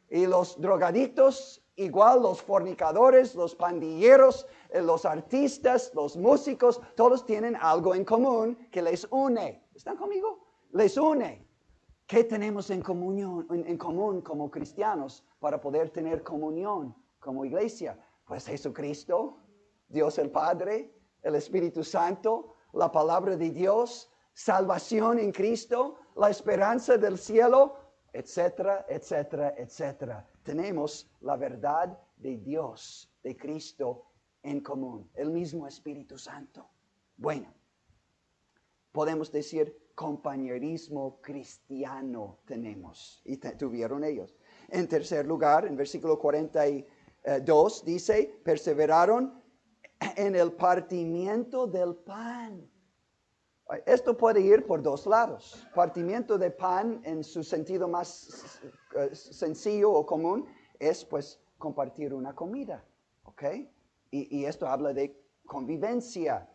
Y los drogadictos, igual los fornicadores, los pandilleros, los artistas, los músicos, todos tienen algo en común que les une. ¿Están conmigo? Les une. ¿Qué tenemos en común como cristianos para poder tener comunión como iglesia? Pues Jesucristo, Dios el Padre, el Espíritu Santo, la palabra de Dios, salvación en Cristo, la esperanza del cielo, etcétera, etcétera, etcétera. Tenemos la verdad de Dios, de Cristo en común, el mismo Espíritu Santo. Bueno, podemos decir compañerismo cristiano tenemos, y tuvieron ellos. En tercer lugar, en versículo 42 dice, perseveraron en el partimiento del pan. Esto puede ir por dos lados. Partimiento de pan en su sentido más sencillo o común es pues compartir una comida, ¿ok? Y esto habla de convivencia.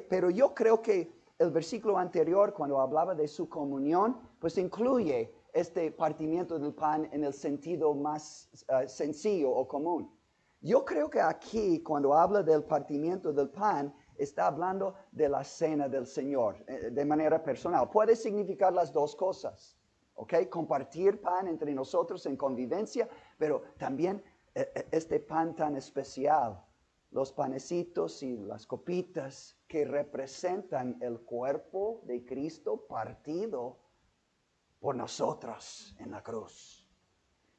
Pero yo creo que el versículo anterior, cuando hablaba de su comunión, pues incluye este partimiento del pan en el sentido más sencillo o común. Yo creo que aquí, cuando habla del partimiento del pan, está hablando de la cena del Señor, de manera personal. Puede significar las dos cosas, ¿ok? Compartir pan entre nosotros en convivencia, pero también este pan tan especial, los panecitos y las copitas que representan el cuerpo de Cristo partido por nosotros en la cruz.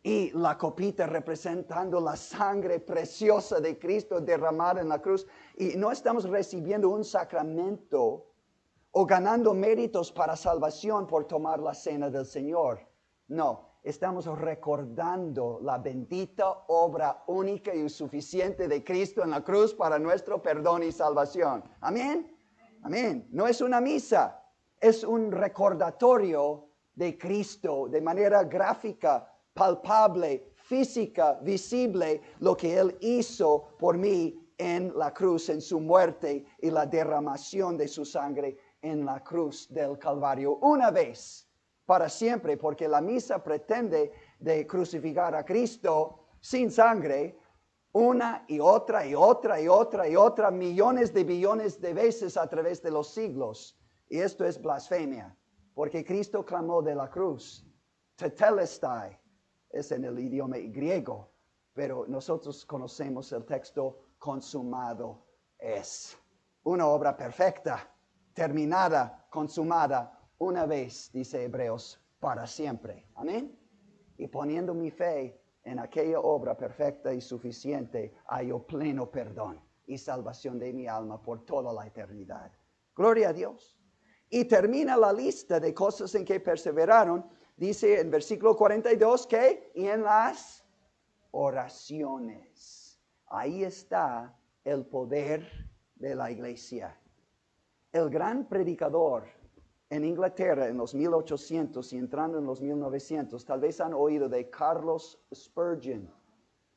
Y la copita representando la sangre preciosa de Cristo derramada en la cruz. Y no estamos recibiendo un sacramento o ganando méritos para salvación por tomar la cena del Señor. No, estamos recordando la bendita obra única y suficiente de Cristo en la cruz para nuestro perdón y salvación. Amén. Amén. No es una misa, es un recordatorio de Cristo de manera gráfica, palpable, física, visible, lo que Él hizo por mí en la cruz, en su muerte y la derramación de su sangre en la cruz del Calvario. Una vez, para siempre, porque la misa pretende de crucificar a Cristo sin sangre, una y otra y otra y otra y otra, millones de billones de veces a través de los siglos. Y esto es blasfemia, porque Cristo clamó de la cruz, tetelestai, es en el idioma griego, pero nosotros conocemos el texto consumado es. Una obra perfecta, terminada, consumada, una vez, dice Hebreos, para siempre. Amén. Y poniendo mi fe en aquella obra perfecta y suficiente, hallo pleno perdón y salvación de mi alma por toda la eternidad. Gloria a Dios. Y termina la lista de cosas en que perseveraron. Dice en versículo 42 que, y en las oraciones. Ahí está el poder de la iglesia. El gran predicador en Inglaterra en los 1800 y entrando en los 1900, tal vez han oído de Carlos Spurgeon,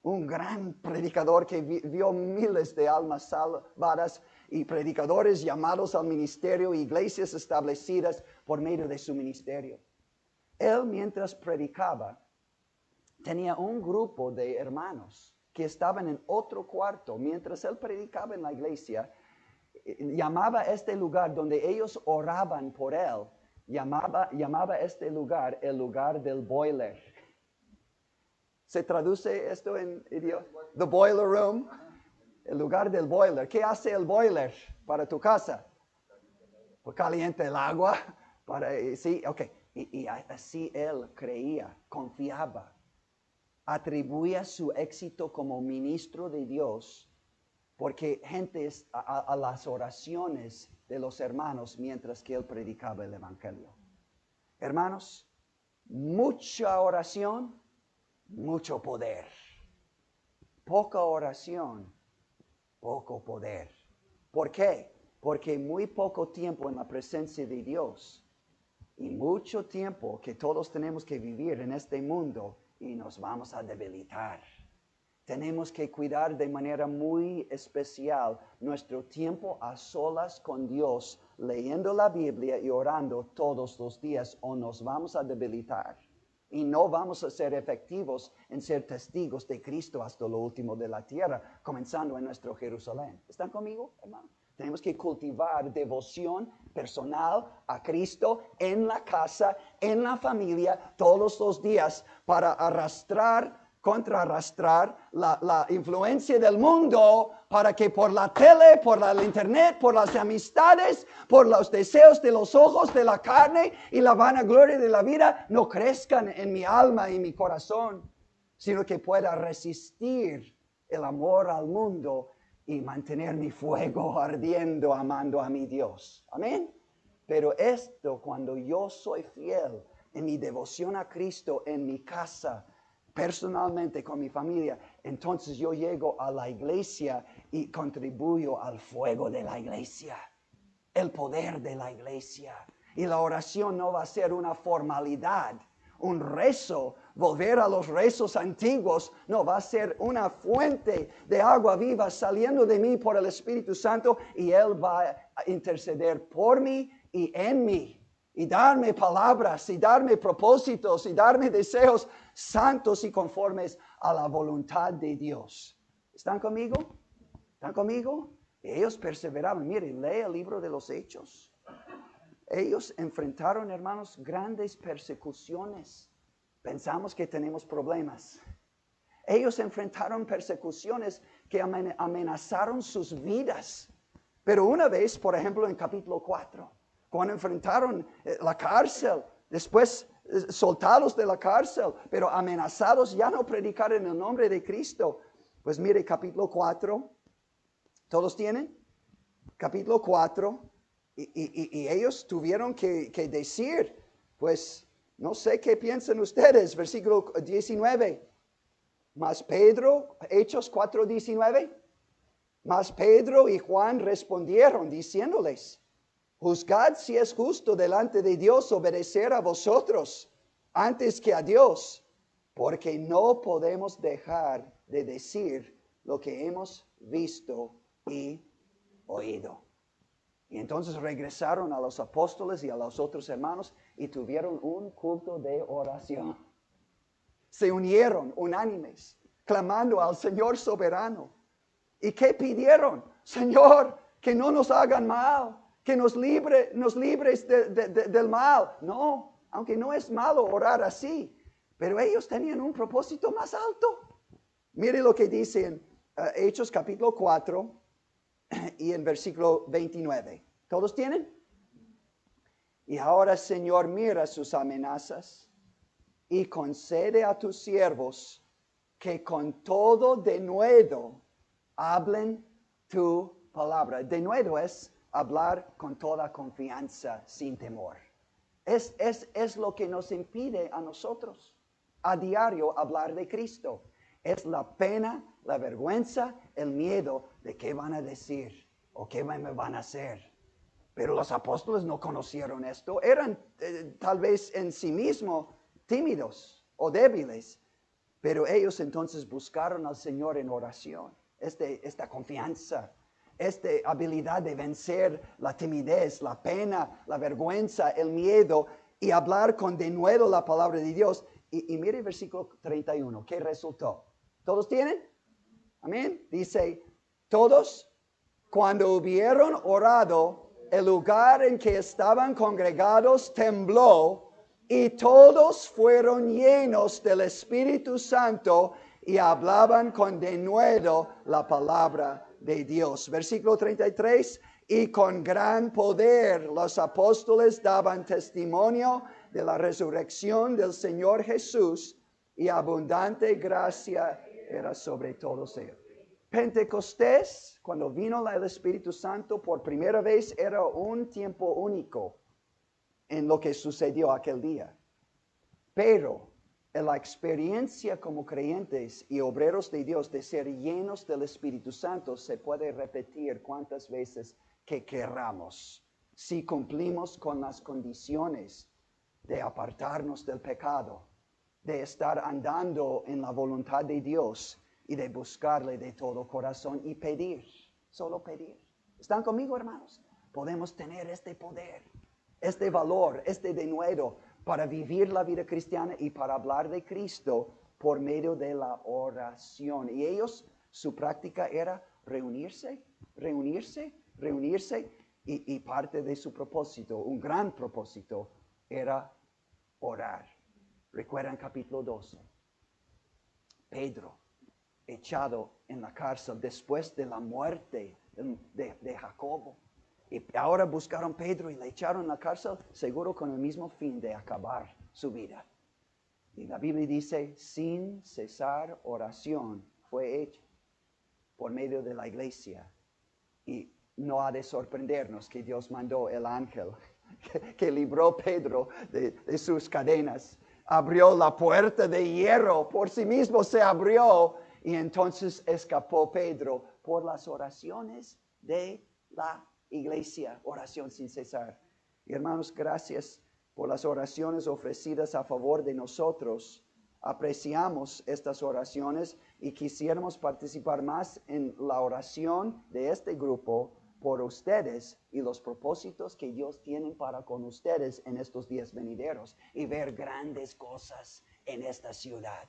un gran predicador que vio miles de almas salvadas y predicadores llamados al ministerio, iglesias establecidas por medio de su ministerio. Él, mientras predicaba, tenía un grupo de hermanos que estaban en otro cuarto. Mientras él predicaba en la iglesia, llamaba este lugar donde ellos oraban por él, llamaba este lugar el lugar del boiler. ¿Se traduce esto en idioma? The boiler room. El lugar del boiler. ¿Qué hace el boiler para tu casa? Pues calienta el agua. Sí, ok. Y así él creía, confiaba, atribuía su éxito como ministro de Dios, porque gente a las oraciones de los hermanos mientras que él predicaba el evangelio. Hermanos, Mucha oración, mucho poder. Poca oración, poco poder. ¿Por qué? Porque muy poco tiempo en la presencia de Dios y mucho tiempo que todos tenemos que vivir en este mundo y nos vamos a debilitar. Tenemos que cuidar de manera muy especial nuestro tiempo a solas con Dios, leyendo la Biblia y orando todos los días, o nos vamos a debilitar. Y no vamos a ser efectivos en ser testigos de Cristo hasta lo último de la tierra, comenzando en nuestro Jerusalén. ¿Están conmigo, hermano? Tenemos que cultivar devoción personal a Cristo en la casa, en la familia, todos los días, para contrarrastrar la influencia del mundo, para que por la tele, por el internet, por las amistades, por los deseos de los ojos, de la carne y la vanagloria de la vida, no crezcan en mi alma y mi corazón, sino que pueda resistir el amor al mundo y mantener mi fuego ardiendo, amando a mi Dios. Amén. Pero esto, cuando yo soy fiel en mi devoción a Cristo, en mi casa, personalmente con mi familia, entonces yo llego a la iglesia y contribuyo al fuego de la iglesia, el poder de la iglesia. Y la oración no va a ser una formalidad, un rezo, volver a los rezos antiguos. No, va a ser una fuente de agua viva saliendo de mí por el Espíritu Santo, y Él va a interceder por mí y en mí, y darme palabras, y darme propósitos, y darme deseos santos y conformes a la voluntad de Dios. ¿Están conmigo? ¿Están conmigo? Ellos perseveraban. Mire, lee el libro de los Hechos. Ellos enfrentaron, hermanos, grandes persecuciones. Pensamos que tenemos problemas. Ellos enfrentaron persecuciones que amenazaron sus vidas. Pero una vez, por ejemplo, en capítulo 4, cuando enfrentaron la cárcel, después soltados de la cárcel, pero amenazados ya no predicar en el nombre de Cristo. Pues mire, capítulo 4, ¿todos tienen? Capítulo 4, y ellos tuvieron que decir, pues, no sé qué piensan ustedes, versículo 19, mas Pedro, Hechos 4:19, mas Pedro y Juan respondieron diciéndoles, juzgad si es justo delante de Dios obedecer a vosotros antes que a Dios, porque no podemos dejar de decir lo que hemos visto y oído. Y entonces regresaron a los apóstoles y a los otros hermanos y tuvieron un culto de oración. Se unieron unánimes, clamando al Señor soberano. ¿Y qué pidieron? Señor, que no nos hagan mal, que nos libres del mal. No, aunque no es malo orar así, pero ellos tenían un propósito más alto. Mire lo que dice en Hechos capítulo 4 y en versículo 29. ¿Todos tienen? Y ahora, Señor, mira sus amenazas y concede a tus siervos que con todo denuedo hablen tu palabra. Denuedo es hablar con toda confianza, sin temor. Es lo que nos impide a nosotros a diario hablar de Cristo. Es la pena, la vergüenza, el miedo de qué van a decir o qué me van a hacer. Pero los apóstoles no conocieron esto. Eran tal vez en sí mismos tímidos o débiles. Pero ellos entonces buscaron al Señor en oración. Esta confianza, esta habilidad de vencer la timidez, la pena, la vergüenza, el miedo, y hablar con denuedo la palabra de Dios. Y mire el versículo 31, ¿qué resultó? ¿Todos tienen? Amén. Dice, todos, cuando hubieron orado, el lugar en que estaban congregados tembló, y todos fueron llenos del Espíritu Santo y hablaban con denuedo la palabra de Dios. Versículo 33, y con gran poder los apóstoles daban testimonio de la resurrección del Señor Jesús, y abundante gracia era sobre todos ellos. Pentecostés, cuando vino el Espíritu Santo por primera vez, era un tiempo único en lo que sucedió aquel día. Pero en la experiencia como creyentes y obreros de Dios de ser llenos del Espíritu Santo se puede repetir cuantas veces que querramos, si cumplimos con las condiciones de apartarnos del pecado, de estar andando en la voluntad de Dios y de buscarle de todo corazón y pedir, solo pedir. ¿Están conmigo, hermanos? Podemos tener este poder, este valor, este denuedo para vivir la vida cristiana y para hablar de Cristo por medio de la oración. Y ellos, su práctica era reunirse, y parte de su propósito, un gran propósito, era orar. Recuerdan capítulo 12. Pedro, echado en la cárcel después de la muerte de Jacobo. Y ahora buscaron a Pedro y le echaron en la cárcel, seguro con el mismo fin de acabar su vida. Y la Biblia dice, sin cesar oración fue hecho por medio de la iglesia. Y no ha de sorprendernos que Dios mandó el ángel que libró a Pedro de sus cadenas. Abrió la puerta de hierro, por sí mismo se abrió y entonces escapó Pedro por las oraciones de la iglesia, oración sin cesar. Y hermanos, gracias por las oraciones ofrecidas a favor de nosotros. Apreciamos estas oraciones y quisiéramos participar más en la oración de este grupo por ustedes y los propósitos que Dios tiene para con ustedes en estos días venideros y ver grandes cosas en esta ciudad.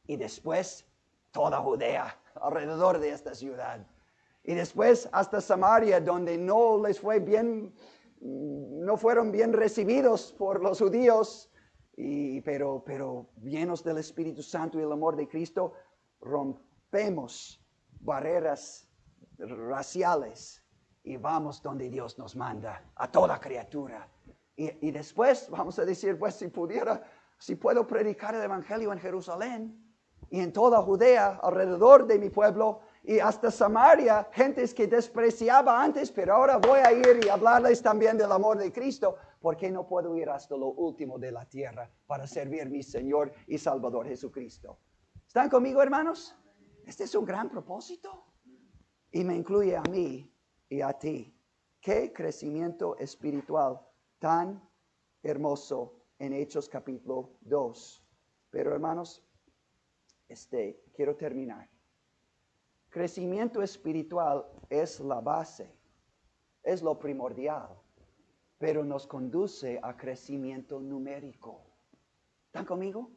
Y después toda Judea alrededor de esta ciudad. Y después hasta Samaria, donde no fueron bien recibidos por los judíos, pero llenos del Espíritu Santo y el amor de Cristo, rompemos barreras raciales y vamos donde Dios nos manda, a toda criatura. Y después vamos a decir, pues si puedo predicar el Evangelio en Jerusalén y en toda Judea, alrededor de mi pueblo, y hasta Samaria, gentes que despreciaba antes, pero ahora voy a ir y hablarles también del amor de Cristo. ¿Por qué no puedo ir hasta lo último de la tierra para servir a mi Señor y Salvador Jesucristo? ¿Están conmigo, hermanos? Este es un gran propósito y me incluye a mí y a ti. Qué crecimiento espiritual tan hermoso en Hechos capítulo 2. Pero hermanos, quiero terminar. Crecimiento espiritual es la base, es lo primordial, pero nos conduce a crecimiento numérico. ¿Están conmigo?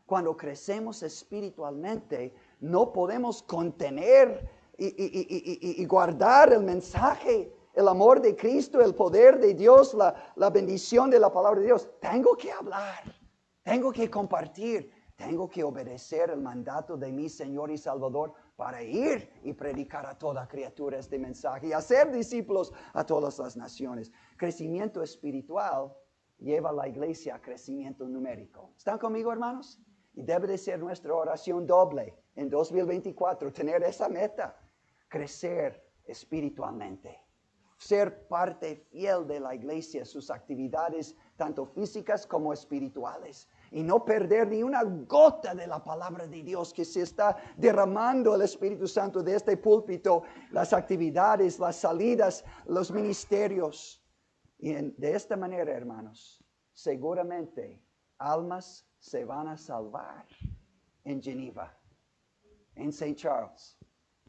Cuando crecemos espiritualmente, no podemos contener y guardar el mensaje, el amor de Cristo, el poder de Dios, la bendición de la palabra de Dios. Tengo que hablar, tengo que compartir, tengo que obedecer el mandato de mi Señor y Salvador para ir y predicar a toda criatura este mensaje y hacer discípulos a todas las naciones. Crecimiento espiritual lleva a la iglesia a crecimiento numérico. ¿Están conmigo, hermanos? Y debe de ser nuestra oración doble en 2024, tener esa meta, crecer espiritualmente, ser parte fiel de la iglesia, sus actividades tanto físicas como espirituales. Y no perder ni una gota de la palabra de Dios que se está derramando el Espíritu Santo de este púlpito, las actividades, las salidas, los ministerios. Y de esta manera, hermanos, seguramente almas se van a salvar en Geneva, en St. Charles,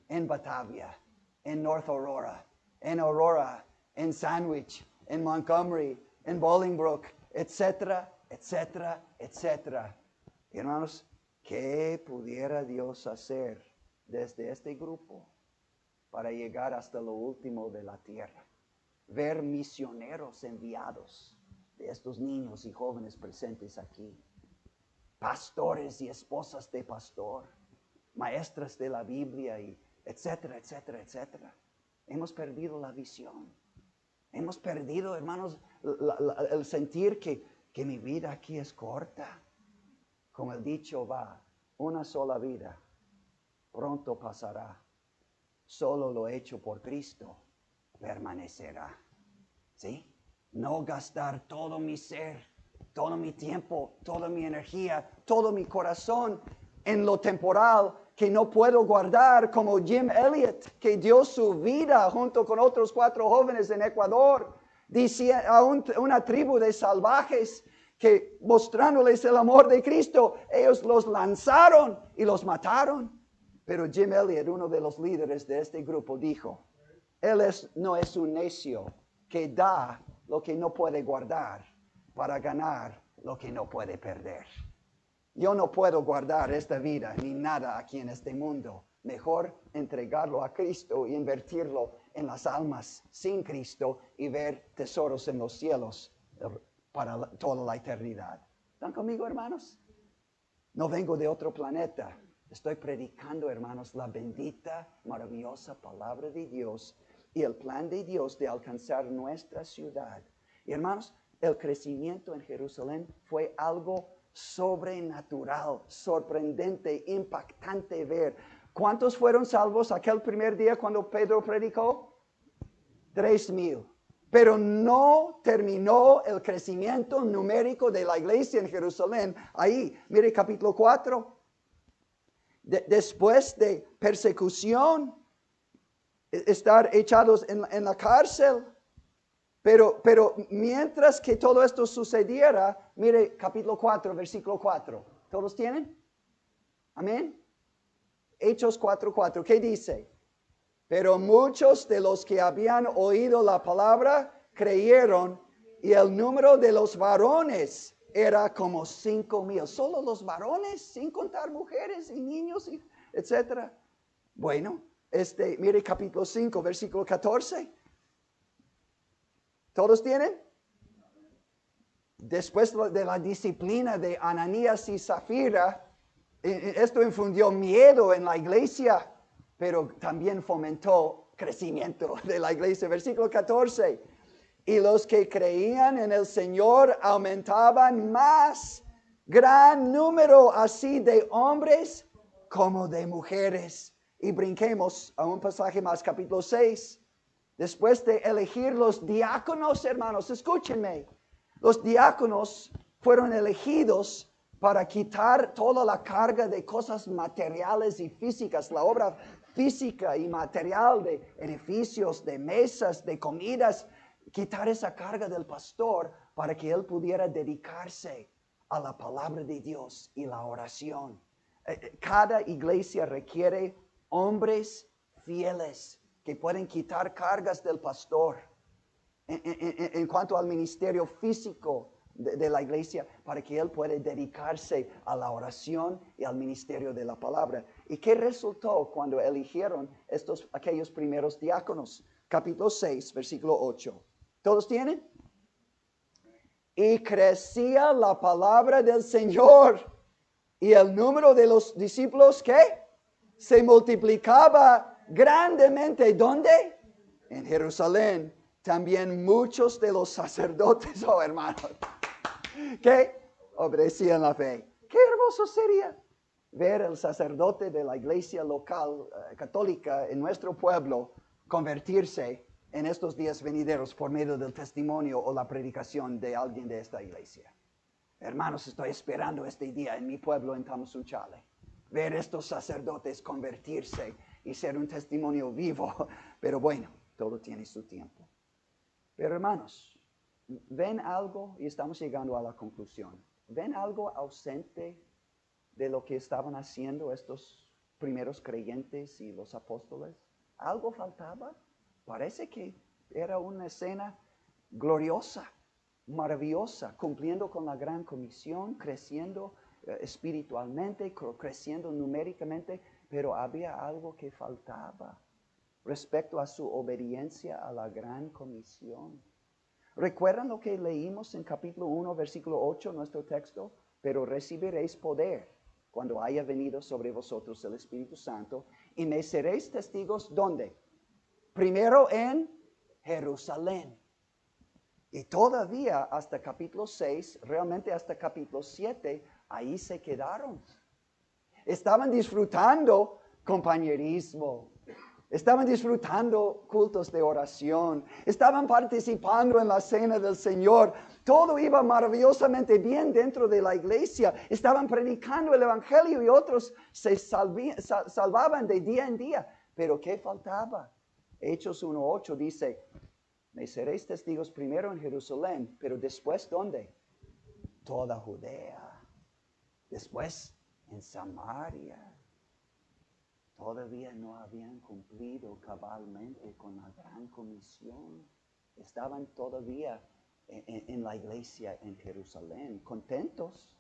en Batavia, en North Aurora, en Sandwich, en Montgomery, en Bolingbrook, etcétera, etcétera, etcétera. Hermanos, ¿qué pudiera Dios hacer desde este grupo para llegar hasta lo último de la tierra? Ver misioneros enviados de estos niños y jóvenes presentes aquí, pastores y esposas de pastor, maestras de la Biblia, y etcétera, etcétera, etcétera. Hemos perdido la visión. Hemos perdido, hermanos, el sentir que mi vida aquí es corta. Como el dicho va, una sola vida pronto pasará. Solo lo hecho por Cristo permanecerá. ¿Sí? No gastar todo mi ser todo mi tiempo, toda mi energía, todo mi corazón en lo temporal que no puedo guardar, como Jim Elliot, que dio su vida junto con otros 4 jóvenes en Ecuador, decía a una tribu de salvajes que mostrándoles el amor de Cristo, ellos los lanzaron y los mataron. Pero Jim Elliot, uno de los líderes de este grupo, dijo, él no es un necio que da lo que no puede guardar para ganar lo que no puede perder. Yo no puedo guardar esta vida ni nada aquí en este mundo. Mejor entregarlo a Cristo e invertirlo en las almas sin Cristo y ver tesoros en los cielos para toda la eternidad. ¿Están conmigo, hermanos? No vengo de otro planeta. Estoy predicando, hermanos, la bendita, maravillosa palabra de Dios y el plan de Dios de alcanzar nuestra ciudad. Y hermanos, el crecimiento en Jerusalén fue algo sobrenatural, sorprendente, impactante ver. ¿Cuántos fueron salvos aquel primer día cuando Pedro predicó? 3,000. Pero no terminó el crecimiento numérico de la iglesia en Jerusalén. Ahí, mire capítulo 4. Después de persecución, estar echados en la cárcel. Pero mientras que todo esto sucediera, mire capítulo 4, versículo 4. ¿Todos tienen? Amén. Hechos 4:4. ¿Qué dice? Pero muchos de los que habían oído la palabra creyeron y el número de los varones era como 5,000. Solo los varones, sin contar mujeres y niños, etc. Bueno, mire capítulo 5, versículo 14. ¿Todos tienen? Después de la disciplina de Ananías y Zafira, esto infundió miedo en la iglesia, pero también fomentó crecimiento de la iglesia. Versículo 14. Y los que creían en el Señor aumentaban más, gran número así de hombres como de mujeres. Y brinquemos a un pasaje más, capítulo 6. Después de elegir los diáconos, hermanos, escúchenme. Los diáconos fueron elegidos para quitar toda la carga de cosas materiales y físicas, la obra física y material de edificios, de mesas, de comidas, quitar esa carga del pastor para que él pudiera dedicarse a la palabra de Dios y la oración. Cada iglesia requiere hombres fieles que pueden quitar cargas del pastor en cuanto al ministerio físico de la iglesia, para que él pueda dedicarse a la oración y al ministerio de la palabra. ¿Y qué resultó cuando eligieron aquellos primeros diáconos? Capítulo 6, versículo 8. ¿Todos tienen? Y crecía la palabra del Señor y el número de los discípulos, ¿qué? Se multiplicaba grandemente. ¿Dónde? En Jerusalén. También muchos de los sacerdotes, oh hermanos, que obedecían la fe. Qué hermoso sería ver el sacerdote de la iglesia local católica en nuestro pueblo convertirse en estos días venideros por medio del testimonio o la predicación de alguien de esta iglesia. Hermanos, estoy esperando este día en mi pueblo, en Tamazunchale, ver estos sacerdotes convertirse y ser un testimonio vivo. Pero bueno, todo tiene su tiempo. Pero hermanos, ¿ven algo? Y estamos llegando a la conclusión. ¿Ven algo ausente de lo que estaban haciendo estos primeros creyentes y los apóstoles? ¿Algo faltaba? Parece que era una escena gloriosa, maravillosa, cumpliendo con la gran comisión, creciendo espiritualmente, creciendo numéricamente, pero había algo que faltaba respecto a su obediencia a la gran comisión. ¿Recuerdan lo que leímos en capítulo 1, versículo 8, nuestro texto? Pero recibiréis poder cuando haya venido sobre vosotros el Espíritu Santo, y me seréis testigos, ¿dónde? Primero en Jerusalén. Y todavía hasta capítulo 6, realmente hasta capítulo 7, ahí se quedaron. Estaban disfrutando compañerismo, Estaban disfrutando cultos de oración. Estaban participando en la cena del Señor. Todo iba maravillosamente bien dentro de la iglesia. Estaban predicando el Evangelio y otros se salvaban de día en día. Pero ¿qué faltaba? Hechos 1:8 dice, me seréis testigos primero en Jerusalén, pero después ¿dónde? Toda Judea. Después en Samaria. Todavía no habían cumplido cabalmente con la gran comisión. Estaban todavía en la iglesia en Jerusalén, contentos,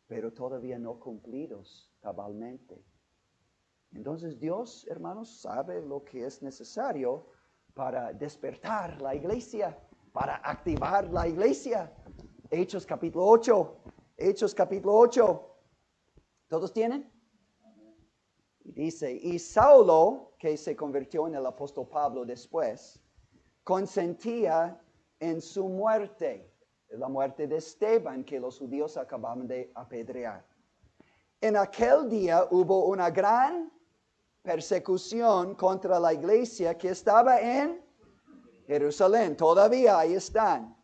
pero todavía no cumplidos cabalmente. Entonces Dios, hermanos, sabe lo que es necesario para despertar la iglesia, para activar la iglesia. Hechos capítulo 8. Hechos capítulo 8. ¿Todos tienen? Y dice, y Saulo, que se convirtió en el apóstol Pablo después, consentía en su muerte, la muerte de Esteban, que los judíos acababan de apedrear. En aquel día hubo una gran persecución contra la iglesia que estaba en Jerusalén. Todavía ahí están.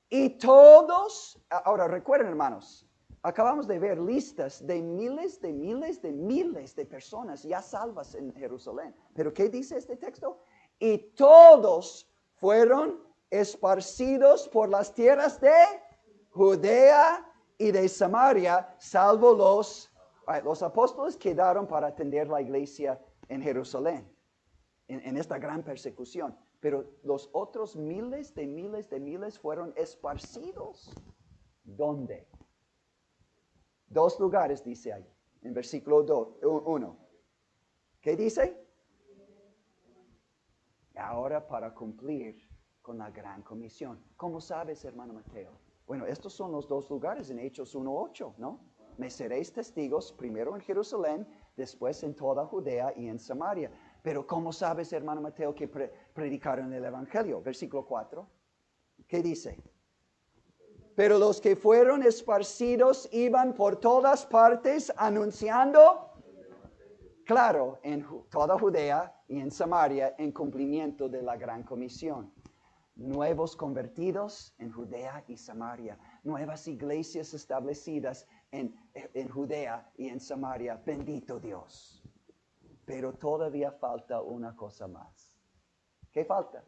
Y todos, ahora recuerden hermanos, acabamos de ver listas de miles de personas ya salvas en Jerusalén. ¿Pero qué dice este texto? Y todos fueron esparcidos por las tierras de Judea y de Samaria, salvo los apóstoles quedaron para atender la iglesia en Jerusalén, en esta gran persecución. Pero los otros miles fueron esparcidos. ¿Dónde? 2 lugares dice ahí, en versículo 1. ¿Qué dice? Ahora para cumplir con la gran comisión. ¿Cómo sabes, hermano Mateo? Bueno, estos son los 2 lugares en Hechos 1:8, ¿no? Me seréis testigos primero en Jerusalén, después en toda Judea y en Samaria. Pero ¿cómo sabes, hermano Mateo, que predicaron el Evangelio? Versículo 4. ¿Qué dice? Pero los que fueron esparcidos iban por todas partes anunciando, claro, en toda Judea y en Samaria, en cumplimiento de la gran comisión. Nuevos convertidos en Judea y Samaria. Nuevas iglesias establecidas en Judea y en Samaria. Bendito Dios. Pero todavía falta una cosa más. ¿Qué falta?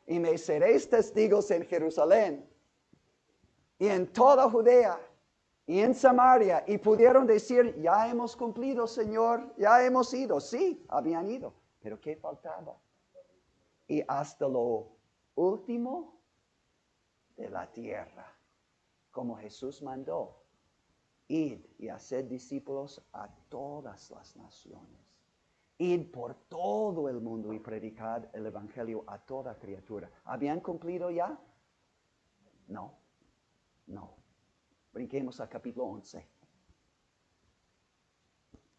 Y me seréis testigos en Jerusalén y en toda Judea y en Samaria. Y pudieron decir, ya hemos cumplido, Señor, ya hemos ido. Sí, habían ido. Pero ¿qué faltaba? Y hasta lo último de la tierra, como Jesús mandó, id y haced discípulos a todas las naciones. Id por todo el mundo y predicad el evangelio a toda criatura. ¿Habían cumplido ya? No. Brinquemos al capítulo 11.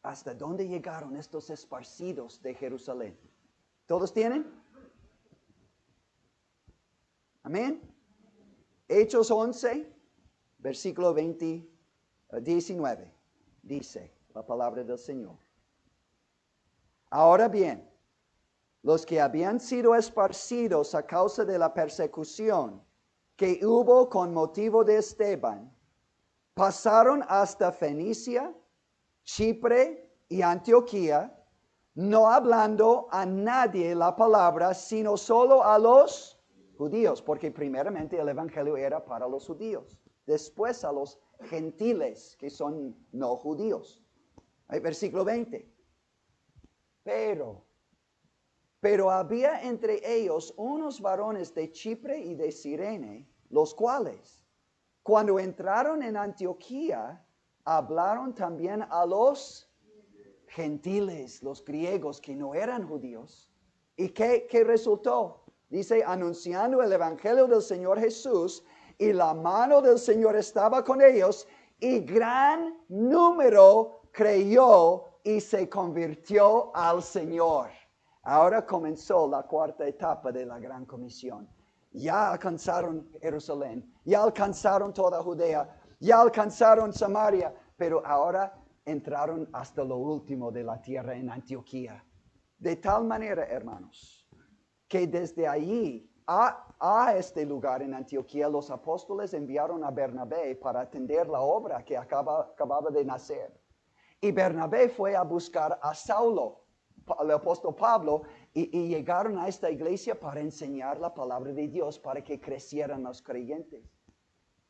¿Hasta dónde llegaron estos esparcidos de Jerusalén? ¿Todos tienen? Amén. Hechos 11, versículo 19. Dice la palabra del Señor. Ahora bien, los que habían sido esparcidos a causa de la persecución que hubo con motivo de Esteban, pasaron hasta Fenicia, Chipre y Antioquía, no hablando a nadie la palabra, sino solo a los judíos, porque primeramente el evangelio era para los judíos, después a los gentiles que son no judíos. Versículo 20. Pero había entre ellos unos varones de Chipre y de Cirene, los cuales, cuando entraron en Antioquía, hablaron también a los gentiles, los griegos que no eran judíos. ¿Y qué resultó? Dice, anunciando el evangelio del Señor Jesús, y la mano del Señor estaba con ellos, y gran número creyó y se convirtió al Señor. Ahora comenzó la 4ª etapa de la gran comisión. Ya alcanzaron Jerusalén, ya alcanzaron toda Judea, ya alcanzaron Samaria, pero ahora entraron hasta lo último de la tierra en Antioquía. De tal manera, hermanos, que desde allí a este lugar en Antioquía los apóstoles enviaron a Bernabé para atender la obra que acababa de nacer. Y Bernabé fue a buscar a Saulo, el apóstol Pablo, y llegaron a esta iglesia para enseñar la palabra de Dios para que crecieran los creyentes.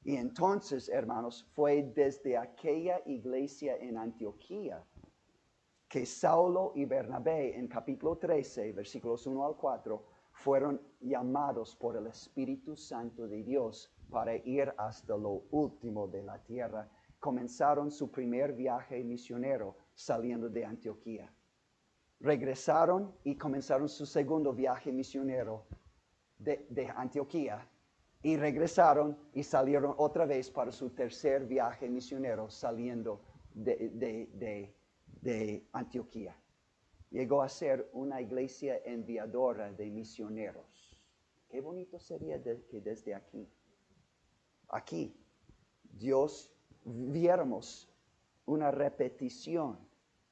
Y entonces, hermanos, fue desde aquella iglesia en Antioquía que Saulo y Bernabé en capítulo 13, versículos 1 al 4, fueron llamados por el Espíritu Santo de Dios para ir hasta lo último de la tierra. Comenzaron su primer viaje misionero saliendo de Antioquía. Regresaron y comenzaron su segundo viaje misionero de Antioquía. Y regresaron y salieron otra vez para su tercer viaje misionero saliendo de Antioquía. Llegó a ser una iglesia enviadora de misioneros. Qué bonito sería que desde aquí, Dios viéramos una repetición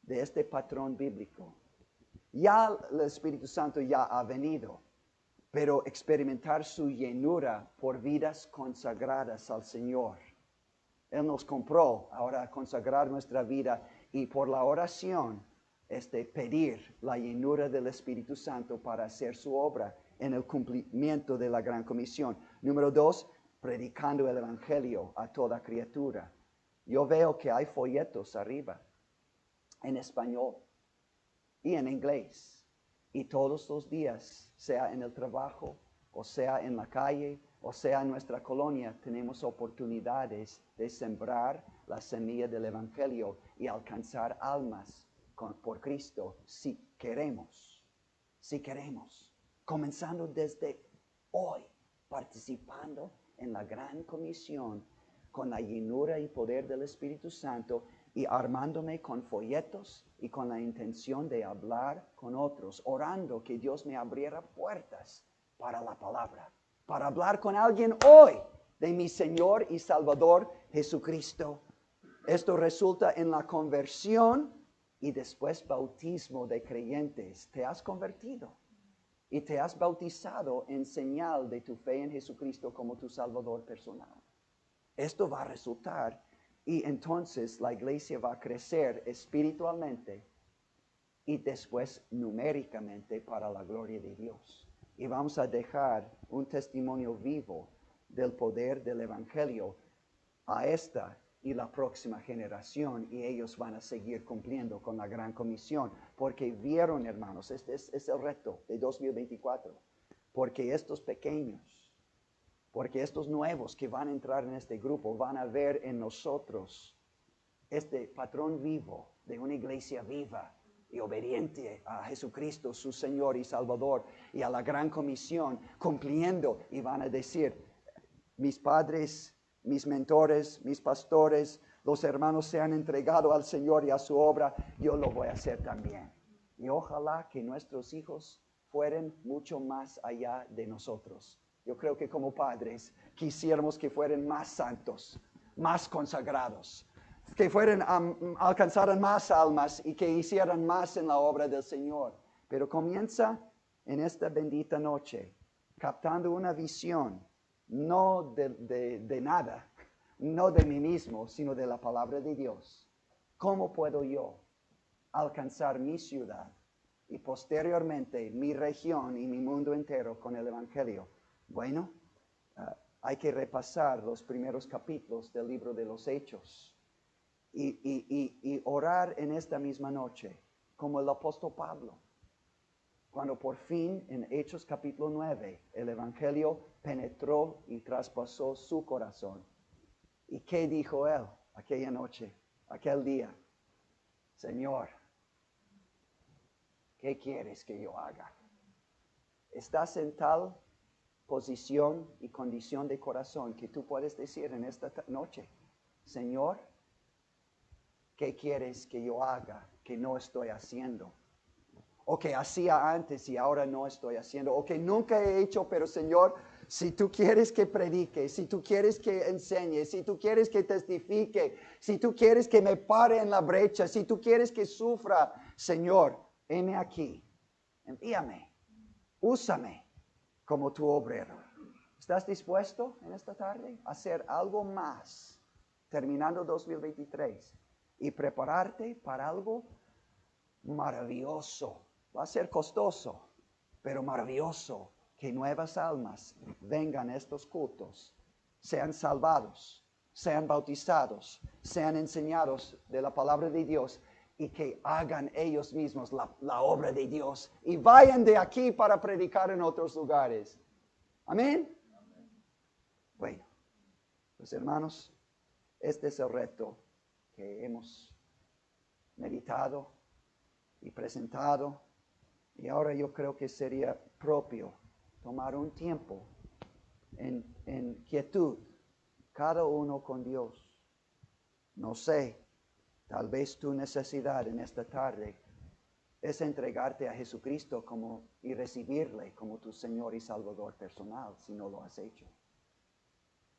de este patrón bíblico. Ya el Espíritu Santo ya ha venido, pero experimentar su llenura por vidas consagradas al Señor. Él nos compró, ahora consagrar nuestra vida y por la oración, pedir la llenura del Espíritu Santo para hacer su obra en el cumplimiento de la gran comisión. Número 2, predicando el Evangelio a toda criatura. Yo veo que hay folletos arriba, en español y en inglés. Y todos los días, sea en el trabajo, o sea en la calle, o sea en nuestra colonia, tenemos oportunidades de sembrar la semilla del Evangelio y alcanzar almas por Cristo si queremos. Comenzando desde hoy, participando en la gran comisión con la llenura y poder del Espíritu Santo y armándome con folletos y con la intención de hablar con otros, orando que Dios me abriera puertas para la palabra, para hablar con alguien hoy de mi Señor y Salvador Jesucristo. Esto resulta en la conversión y después bautismo de creyentes. Te has convertido y te has bautizado en señal de tu fe en Jesucristo como tu Salvador personal. Esto va a resultar y entonces la iglesia va a crecer espiritualmente y después numéricamente para la gloria de Dios. Y vamos a dejar un testimonio vivo del poder del Evangelio a esta y la próxima generación, y ellos van a seguir cumpliendo con la gran comisión, porque vieron, hermanos, este es el reto de 2024, porque estos pequeños, porque estos nuevos que van a entrar en este grupo van a ver en nosotros este patrón vivo de una iglesia viva y obediente a Jesucristo, su Señor y Salvador, y a la gran comisión, cumpliendo, y van a decir, mis padres, mis mentores, mis pastores, los hermanos se han entregado al Señor y a su obra, yo lo voy a hacer también. Y ojalá que nuestros hijos fueran mucho más allá de nosotros. Yo creo que como padres quisiéramos que fueran más santos, más consagrados, que alcanzaran más almas y que hicieran más en la obra del Señor. Pero comienza en esta bendita noche, captando una visión, no de nada, no de mí mismo, sino de la palabra de Dios. ¿Cómo puedo yo alcanzar mi ciudad y posteriormente mi región y mi mundo entero con el Evangelio? Bueno, hay que repasar los primeros capítulos del libro de los Hechos y orar en esta misma noche, como el apóstol Pablo. Cuando por fin en Hechos capítulo 9 el Evangelio penetró y traspasó su corazón. ¿Y qué dijo él aquella noche, aquel día? Señor, ¿qué quieres que yo haga? ¿Estás en tal posición y condición de corazón que tú puedes decir en esta noche, Señor, ¿qué quieres que yo haga que no estoy haciendo? O que hacía antes y ahora no estoy haciendo, o que nunca he hecho, pero Señor, si tú quieres que predique, si tú quieres que enseñe, si tú quieres que testifique, si tú quieres que me pare en la brecha, si tú quieres que sufra, Señor, heme aquí. Envíame, úsame como tu obrero. ¿Estás dispuesto en esta tarde a hacer algo más, terminando 2023, y prepararte para algo maravilloso? Va a ser costoso, pero maravilloso, que nuevas almas vengan a estos cultos, sean salvados, sean bautizados, sean enseñados de la palabra de Dios y que hagan ellos mismos la obra de Dios y vayan de aquí para predicar en otros lugares. Amén. Bueno, pues hermanos, este es el reto que hemos meditado y presentado. Y ahora yo creo que sería propio tomar un tiempo en quietud, cada uno con Dios. No sé, tal vez tu necesidad en esta tarde es entregarte a Jesucristo y recibirle como tu Señor y Salvador personal, si no lo has hecho.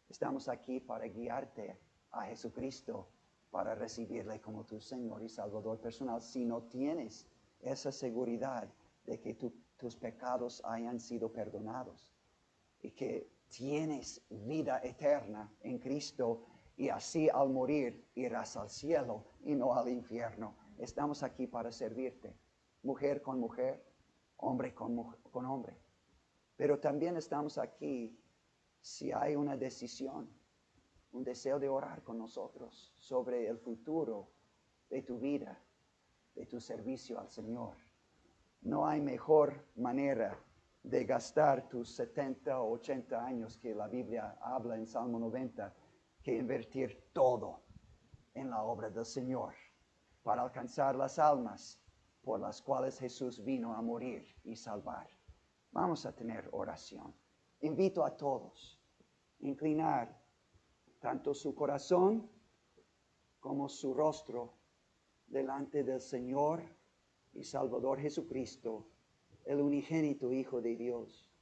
Estamos aquí para guiarte a Jesucristo, para recibirle como tu Señor y Salvador personal, si no tienes esa seguridad de que tus pecados hayan sido perdonados y que tienes vida eterna en Cristo y así al morir irás al cielo y no al infierno. Estamos aquí para servirte, mujer con mujer, hombre con hombre. Pero también estamos aquí si hay una decisión, un deseo de orar con nosotros sobre el futuro de tu vida, de tu servicio al Señor. No hay mejor manera de gastar tus 70 o 80 años que la Biblia habla en Salmo 90 que invertir todo en la obra del Señor para alcanzar las almas por las cuales Jesús vino a morir y salvar. Vamos a tener oración. Invito a todos a inclinar tanto su corazón como su rostro delante del Señor y Salvador Jesucristo, el unigénito Hijo de Dios.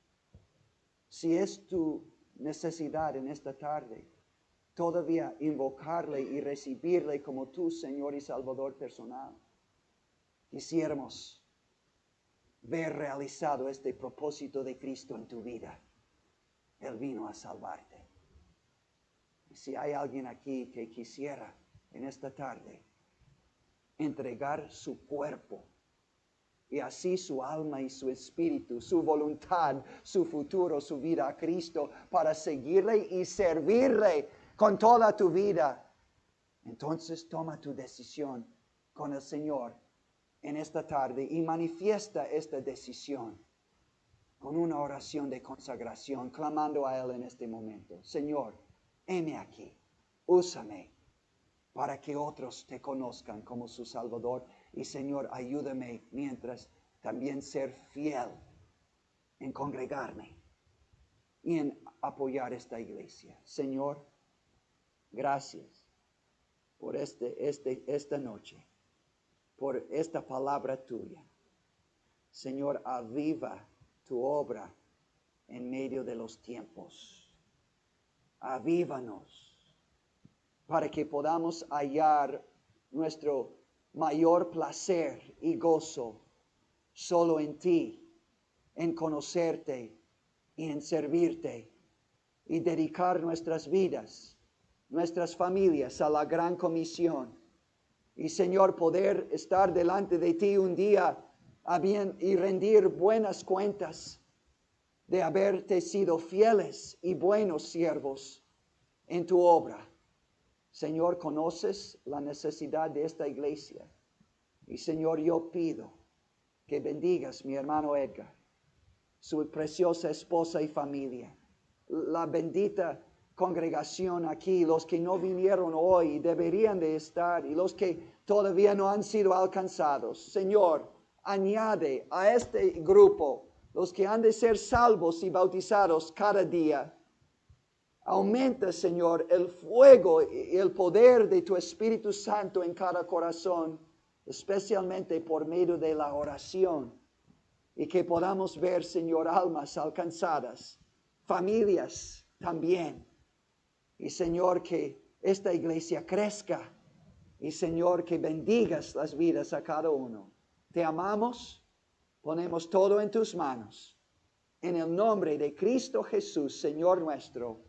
Si es tu necesidad en esta tarde, todavía invocarle y recibirle como tu Señor y Salvador personal, quisiéramos ver realizado este propósito de Cristo en tu vida. Él vino a salvarte. Y si hay alguien aquí que quisiera en esta tarde entregar su cuerpo y así su alma y su espíritu, su voluntad, su futuro, su vida a Cristo para seguirle y servirle con toda tu vida, entonces toma tu decisión con el Señor en esta tarde y manifiesta esta decisión con una oración de consagración, clamando a Él en este momento. Señor, heme aquí, úsame para que otros te conozcan como su Salvador. Y Señor, ayúdame mientras también ser fiel en congregarme y en apoyar esta iglesia. Señor, gracias por esta noche, por esta palabra tuya. Señor, aviva tu obra en medio de los tiempos. Avívanos para que podamos hallar nuestro mayor placer y gozo solo en ti, en conocerte y en servirte y dedicar nuestras vidas, nuestras familias a la gran comisión. Y Señor, poder estar delante de ti un día y rendir buenas cuentas de haberte sido fieles y buenos siervos en tu obra. Señor, conoces la necesidad de esta iglesia. Y Señor, yo pido que bendigas mi hermano Edgar, su preciosa esposa y familia, la bendita congregación aquí, los que no vinieron hoy y deberían de estar, y los que todavía no han sido alcanzados. Señor, añade a este grupo los que han de ser salvos y bautizados cada día. Aumenta, Señor, el fuego y el poder de tu Espíritu Santo en cada corazón, especialmente por medio de la oración. Y que podamos ver, Señor, almas alcanzadas, familias también. Y, Señor, que esta iglesia crezca. Y, Señor, que bendigas las vidas a cada uno. Te amamos ponemos todo en tus manos. En el nombre de Cristo Jesús, Señor nuestro.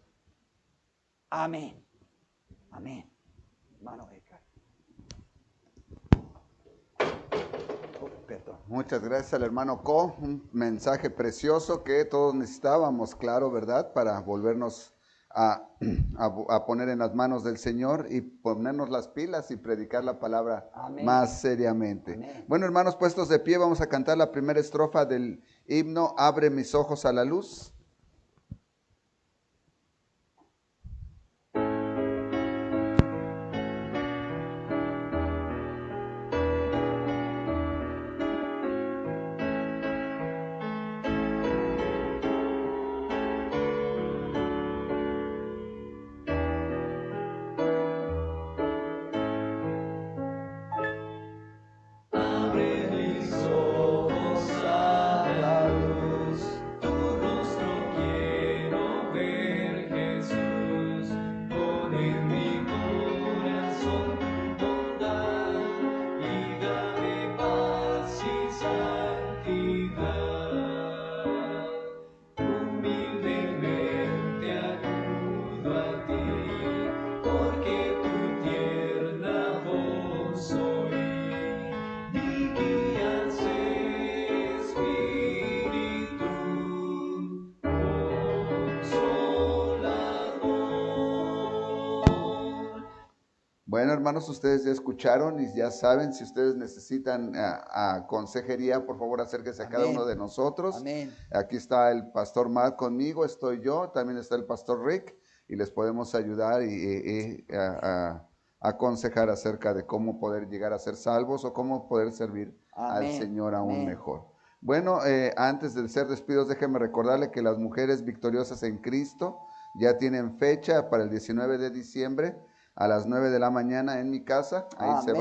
Amén. Amén. Hermano Edgar. Perdón. Muchas gracias al hermano Co, un mensaje precioso que todos necesitábamos, claro, ¿verdad? Para volvernos a poner en las manos del Señor y ponernos las pilas y predicar la palabra Amén. más seriamente. Amén. Bueno, hermanos, puestos de pie, vamos a cantar la primera estrofa del himno Abre mis ojos a la luz. Bueno, hermanos, ustedes ya escucharon y ya saben, si ustedes necesitan consejería, por favor acérquense a cada uno de nosotros. Amén. Aquí está el pastor Matt conmigo, estoy yo, también está el pastor Rick y les podemos ayudar y aconsejar acerca de cómo poder llegar a ser salvos o cómo poder servir al Señor aún mejor. Bueno, antes de ser despidos, déjenme recordarle que las mujeres victoriosas en Cristo ya tienen fecha para el 19 de diciembre. A las 9 de la mañana en mi casa, ahí se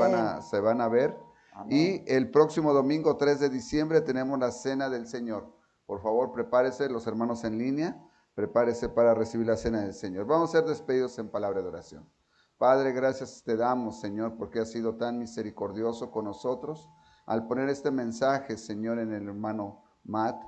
van a ver. Amén. Y el próximo domingo 3 de diciembre tenemos la Cena del Señor. Por favor, prepárese, los hermanos en línea, prepárese para recibir la Cena del Señor. Vamos a ser despedidos en palabra de oración. Padre, gracias te damos, Señor, porque has sido tan misericordioso con nosotros. Al poner este mensaje, Señor, en el hermano Matt,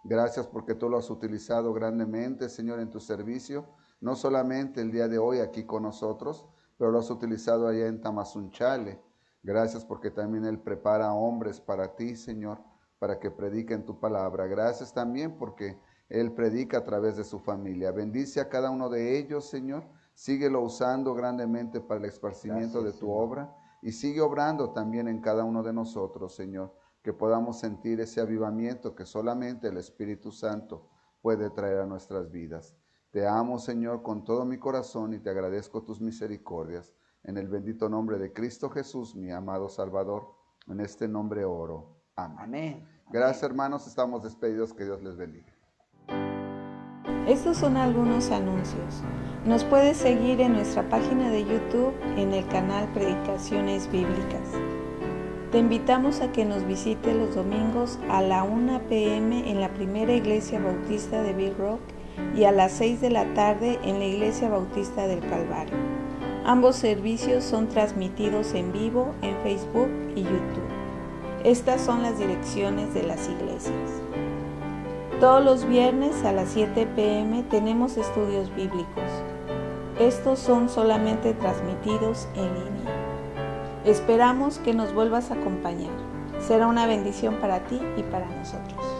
gracias porque tú lo has utilizado grandemente, Señor, en tu servicio. No solamente el día de hoy aquí con nosotros, pero lo has utilizado allá en Tamazunchale. Gracias porque también Él prepara hombres para ti, Señor, para que prediquen tu palabra. Gracias también porque Él predica a través de su familia. Bendice a cada uno de ellos, Señor. Síguelo usando grandemente para el esparcimiento de tu obra y sigue obrando también en cada uno de nosotros, Señor, que podamos sentir ese avivamiento que solamente el Espíritu Santo puede traer a nuestras vidas. Te amo, Señor, con todo mi corazón y te agradezco tus misericordias. En el bendito nombre de Cristo Jesús, mi amado Salvador, en este nombre oro. Amén. Amén. Gracias, hermanos. Estamos despedidos. Que Dios les bendiga. Estos son algunos anuncios. Nos puedes seguir en nuestra página de YouTube en el canal Predicaciones Bíblicas. Te invitamos a que nos visites los domingos a la 1 p.m. en la Primera Iglesia Bautista de Big Rock y a las 6 de la tarde en la Iglesia Bautista del Calvario. Ambos servicios son transmitidos en vivo en Facebook y YouTube. Estas son las direcciones de las iglesias. Todos los viernes a las 7 p.m. tenemos estudios bíblicos. Estos son solamente transmitidos en línea. Esperamos que nos vuelvas a acompañar. Será una bendición para ti y para nosotros.